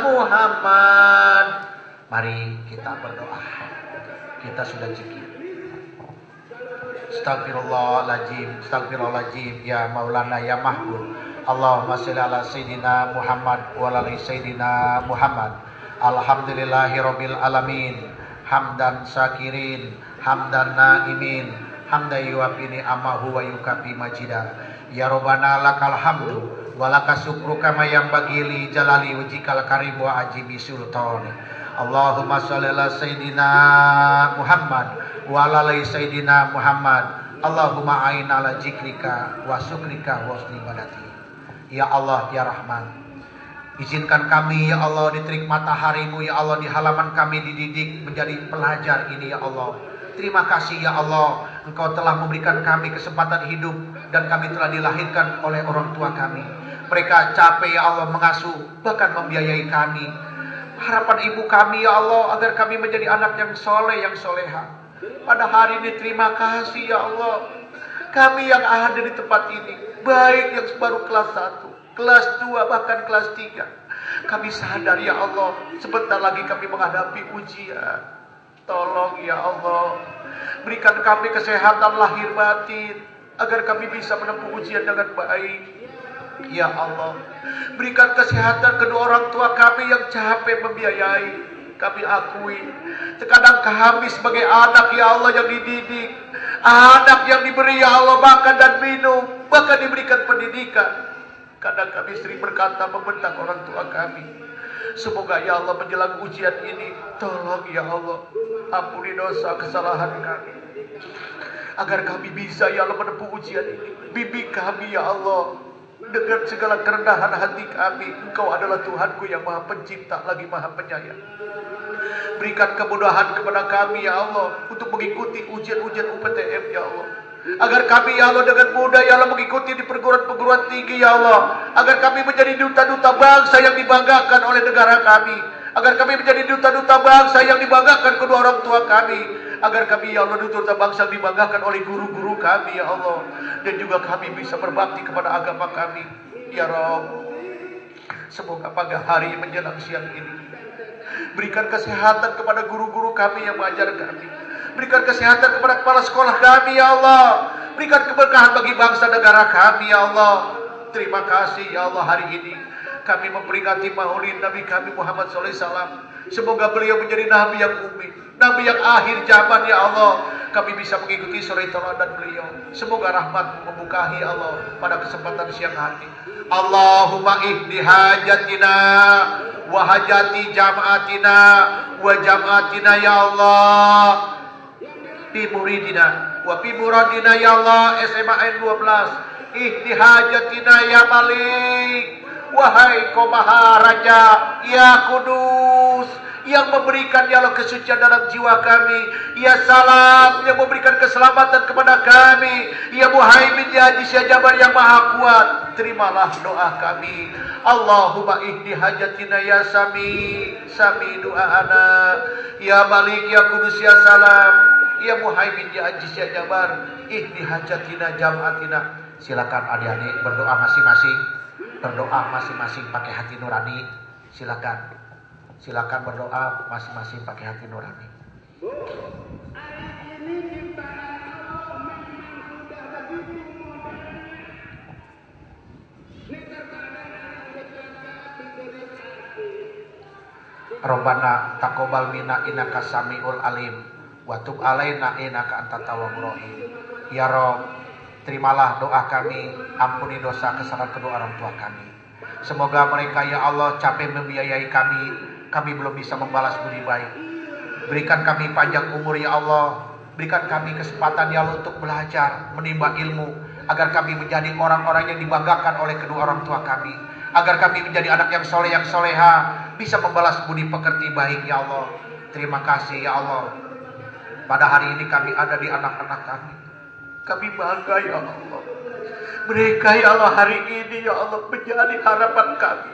Muhammad. Mari kita berdoa. Kita sudah zikir. Astagfirullahaladzim, astagfirullahaladzim, ya Maulana, ya Mahbub. Allahumma sholli ala Sayyidina Muhammad wa ala Sayyidina Muhammad. Alhamdulillahi Rabbil Alamin. Hamdan syakirin, hamdan naimin, hamdan yuwafini amahu wa yukafi majidah. Ya Rabbana lakal hamdu wa laka syukru kama yang bagili jalali wajikal karim wa ajibi sultani. Allahumma sholli ala Sayyidina Muhammad wa ala Sayyidina Muhammad. Allahumma ain ala zikrika wa syukrika wa husni ibadati. Ya Allah, ya Rahman, izinkan kami ya Allah di terik mataharimu ya Allah, di halaman kami dididik menjadi pelajar ini ya Allah. Terima kasih ya Allah, Engkau telah memberikan kami kesempatan hidup dan kami telah dilahirkan oleh orang tua kami. Mereka capek ya Allah mengasuh bahkan membiayai kami. Harapan ibu kami ya Allah agar kami menjadi anak yang soleh, yang soleha. Pada hari ini terima kasih ya Allah, kami yang ada di tempat ini, baik yang baru kelas 1, kelas 2, bahkan kelas 3. Kami sadar ya Allah, sebentar lagi kami menghadapi ujian. Tolong ya Allah, berikan kami kesehatan lahir batin, agar kami bisa menempuh ujian dengan baik. Ya Allah, berikan kesehatan kedua orang tua kami yang capek membiayai. Kami akui, terkadang kami sebagai anak ya Allah yang dididik, anak yang diberi ya Allah makan dan minum, bahkan diberikan pendidikan. Kadang kami sering berkata membentak orang tua kami. Semoga ya Allah menjelang ujian ini, tolong ya Allah, ampuni dosa kesalahan kami, agar kami bisa ya Allah menempuh ujian ini. Bimbing kami ya Allah, dengan segala kerendahan hati kami. Engkau adalah Tuhanku yang Maha Pencipta lagi Maha Penyayang. Berikan kemudahan kepada kami ya Allah untuk mengikuti ujian-ujian UPTM ya Allah, agar kami ya Allah dengan mudah ya Allah mengikuti di perguruan-perguruan tinggi ya Allah, agar kami menjadi duta-duta bangsa yang dibanggakan oleh negara kami, agar kami menjadi duta-duta bangsa yang dibanggakan kedua orang tua kami, agar kami ya Allah duta bangsa yang dibanggakan oleh guru-guru kami ya Allah, dan juga kami bisa berbakti kepada agama kami ya Rabb. Semoga pada hari menjelang siang ini, berikan kesehatan kepada guru-guru kami yang mengajar kami, berikan kesehatan kepada kepala sekolah kami ya Allah, berikan keberkahan bagi bangsa negara kami ya Allah. Terima kasih ya Allah, hari ini kami memperingati maulid Nabi kami Muhammad SAW. Semoga beliau menjadi Nabi yang ummi, Nabi yang akhir zaman ya Allah. Kami bisa mengikuti suri tauladan beliau. Semoga rahmat membukahi ya Allah pada kesempatan siang hari. Allahumma ihdi hajatina wa hajati jam'atina wa jam'atina ya Allah, fi muridina wa fi muradina ya Allah. SMA N 12, ihdi hajatina ya Malik, wahai Kau Maha Raja, ya Kudus, yang memberikan ya Allah kesucian dalam jiwa kami. Ya Salam yang memberikan keselamatan kepada kami. Ya Muhaimin ya Aziz ya Jabbar yang maha kuat, terimalah doa kami. Allahumma ihdi hajatina ya Sami, Sami doaana. Ya Malik ya Kudus ya Salam, ya Muhaimin ya Aziz ya Jabbar, ihdi hajatina jam'atina. Silakan adik-adik berdoa masing-masing. Berdoa masing-masing pakai hati nurani. Silakan berdoa masing-masing pakai hati nurani. Rabbana taqabbal minna innaka samiul alim wa tub alaina innaka antat tawwabur rahim. Ya Rabb, terimalah doa kami, ampuni dosa kesalahan kedua orang tua kami. Semoga mereka ya Allah capek membiayai kami belum bisa membalas budi baik. Berikan kami panjang umur ya Allah, berikan kami kesempatan ya Allah untuk belajar, menimba ilmu, agar kami menjadi orang-orang yang dibanggakan oleh kedua orang tua kami, agar kami menjadi anak yang soleh, yang soleha, bisa membalas budi pekerti baik ya Allah. Terima kasih ya Allah. Pada hari ini kami ada di anak-anak kami. Kami bangga ya Allah. Mereka ya Allah hari ini ya Allah menjadi harapan kami,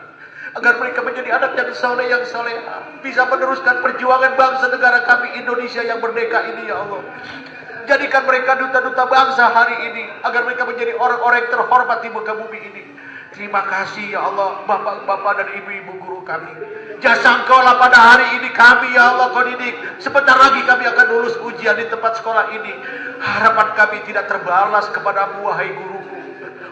agar mereka menjadi anak yang soleh, yang soleha, bisa meneruskan perjuangan bangsa negara kami Indonesia yang merdeka ini ya Allah. Jadikan mereka duta-duta bangsa hari ini, agar mereka menjadi orang-orang yang terhormat di muka bumi ini. Terima kasih ya Allah, bapak-bapak dan ibu-ibu guru kami. Jasa Engkau lah pada hari ini kami ya Allah Kau didik. Sebentar lagi kami akan lulus ujian di tempat sekolah ini. Harapan kami tidak terbalas kepadamu wahai guruku,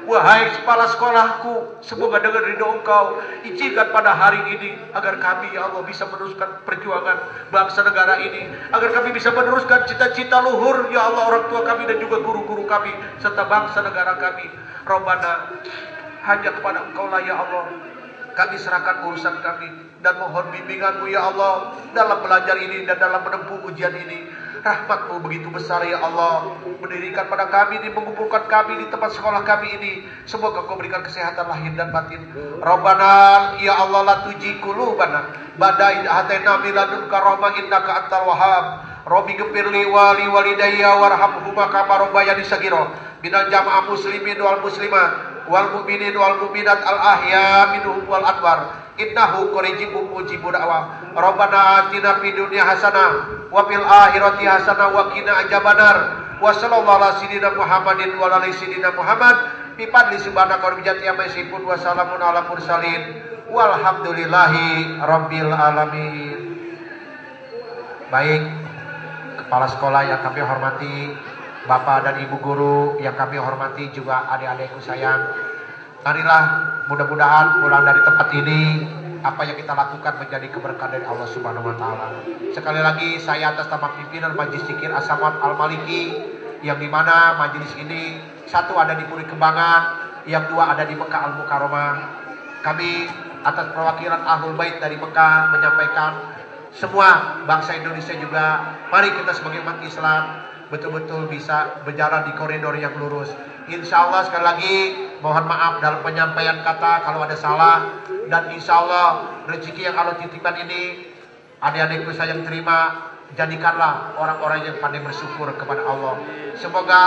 wahai kepala sekolahku. Semoga dengan ridho Engkau izinkan pada hari ini agar kami ya Allah bisa meneruskan perjuangan bangsa negara ini, agar kami bisa meneruskan cita-cita luhur ya Allah orang tua kami dan juga guru-guru kami serta bangsa negara kami. Rabbana, hanya kepada Engkau lah ya Allah kami serahkan urusan kami, dan mohon bimbingan-Mu ya Allah dalam belajar ini dan dalam menempuh ujian ini. Rahmat-Mu begitu besar ya Allah, mendirikan pada kami ini, mengumpulkan kami di tempat sekolah kami ini. Semoga Kau berikan kesehatan lahir dan batin. Rabbana ya Allah la tuji qulubana ba'da idh hadaitana min ladunka rahmah innaka antal wahhab. Rabbi ghfirli wa li walidayya warhamhuma kama rabbayani shaghira. Minal jamaah muslimin wal muslimat wal mu'minin wal mu'minat al ahya minhum wal adwar. Innahu qaribun mujibud da'wah. Rabbana atina fid dunya hasanah wa fil akhirati hasanah wa qina adzabannar. Wa sallallahu ala sayyidina Muhammadin wa ala sayyidina Muhammad bi fadli subhanaka rabbil izzati amma yasifun wa salamun ala mursalin walhamdulillahi rabbil alamin. Baik, kepala sekolah yang kami hormati, Bapak dan Ibu guru yang kami hormati, juga adik-adikku sayang. Marilah mudah-mudahan pulang dari tempat ini apa yang kita lakukan menjadi keberkahan dari Allah Subhanahu wa taala. Sekali lagi saya atas nama pimpinan Majelis Zikir As-Samad Al-Maliki, yang dimana majelis ini satu ada di Puri Kembangan, yang dua ada di Mekah Al-Mukarramah. Kami atas perwakilan Ahlul Bait dari Mekah menyampaikan semua bangsa Indonesia juga, mari kita sebagai umat Islam betul-betul bisa berjalan di koridor yang lurus. Insya Allah sekali lagi mohon maaf dalam penyampaian kata kalau ada salah, dan insya Allah rezeki yang Allah titipkan ini adik-adikku sayang terima, jadikanlah orang-orang yang pandai bersyukur kepada Allah. Semoga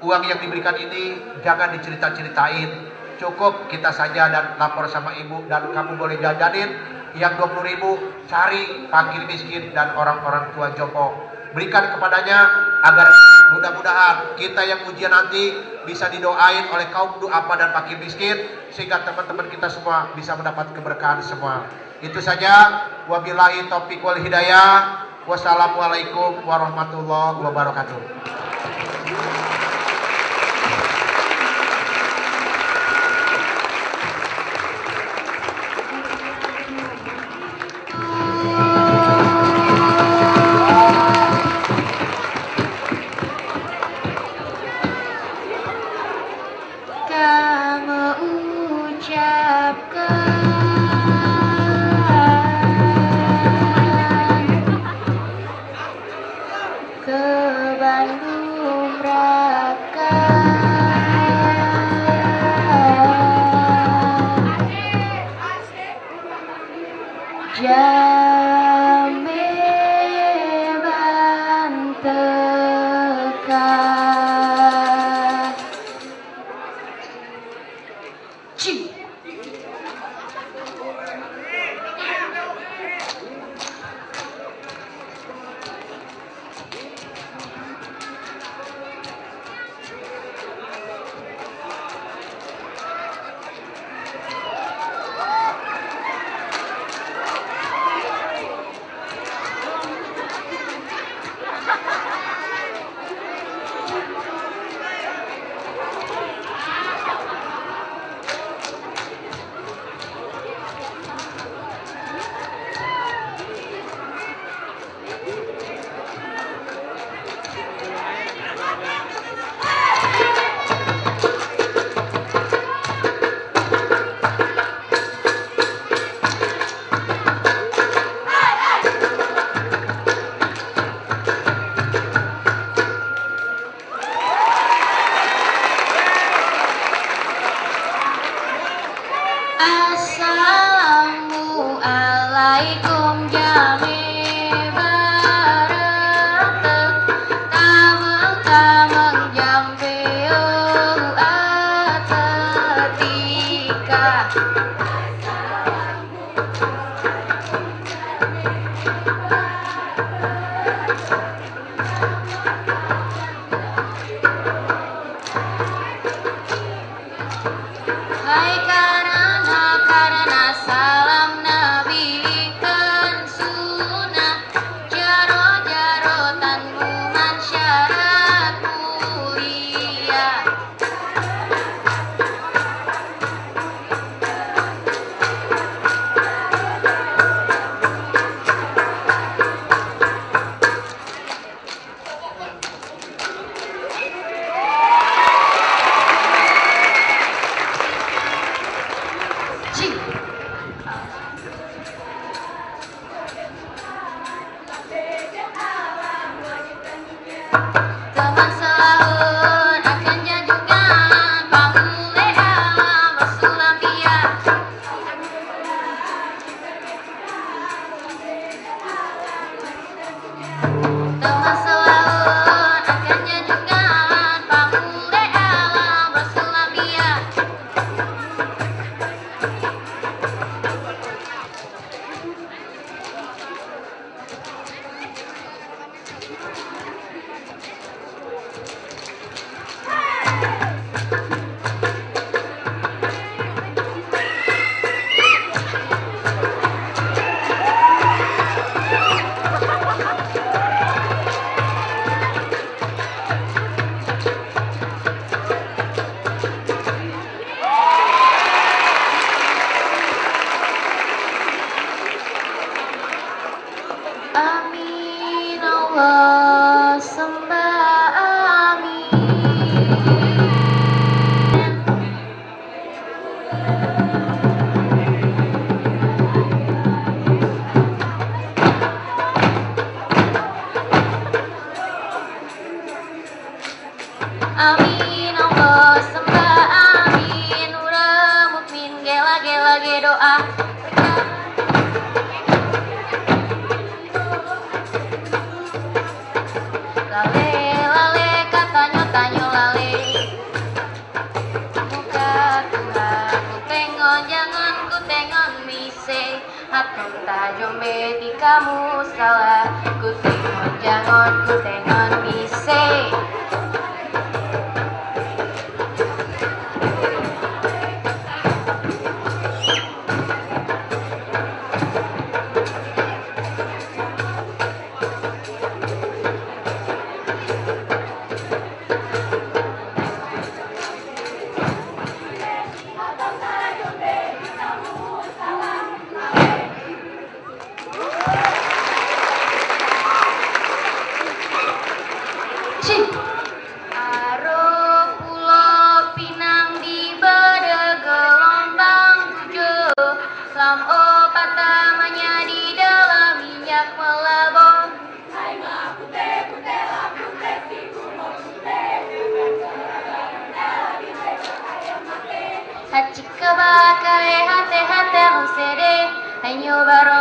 uang yang diberikan ini jangan dicerita-ceritain, cukup kita saja dan lapor sama ibu, dan kamu boleh jajanin yang 20.000, cari fakir miskin dan orang-orang tua jompo, berikan kepadanya, agar mudah-mudahan kita yang ujian nanti bisa didoain oleh kaum duafa dan fakir miskin, sehingga teman-teman kita semua bisa mendapat keberkahan semua. Itu saja, wabillahi taufiq wal hidayah. Wassalamualaikum warahmatullahi wabarakatuh. Jam Amin Allah sembah amin. Ura mukmin gela gela ge doa. Lale lale katanya tanyo lale. Muka Tuhan ku tengon jangan ku tengon mise. Hatung tajombe di kamu salah. Ku tengon jangan ku tengon mise. Hachikaba kare hate hate hosere. Hanyo baro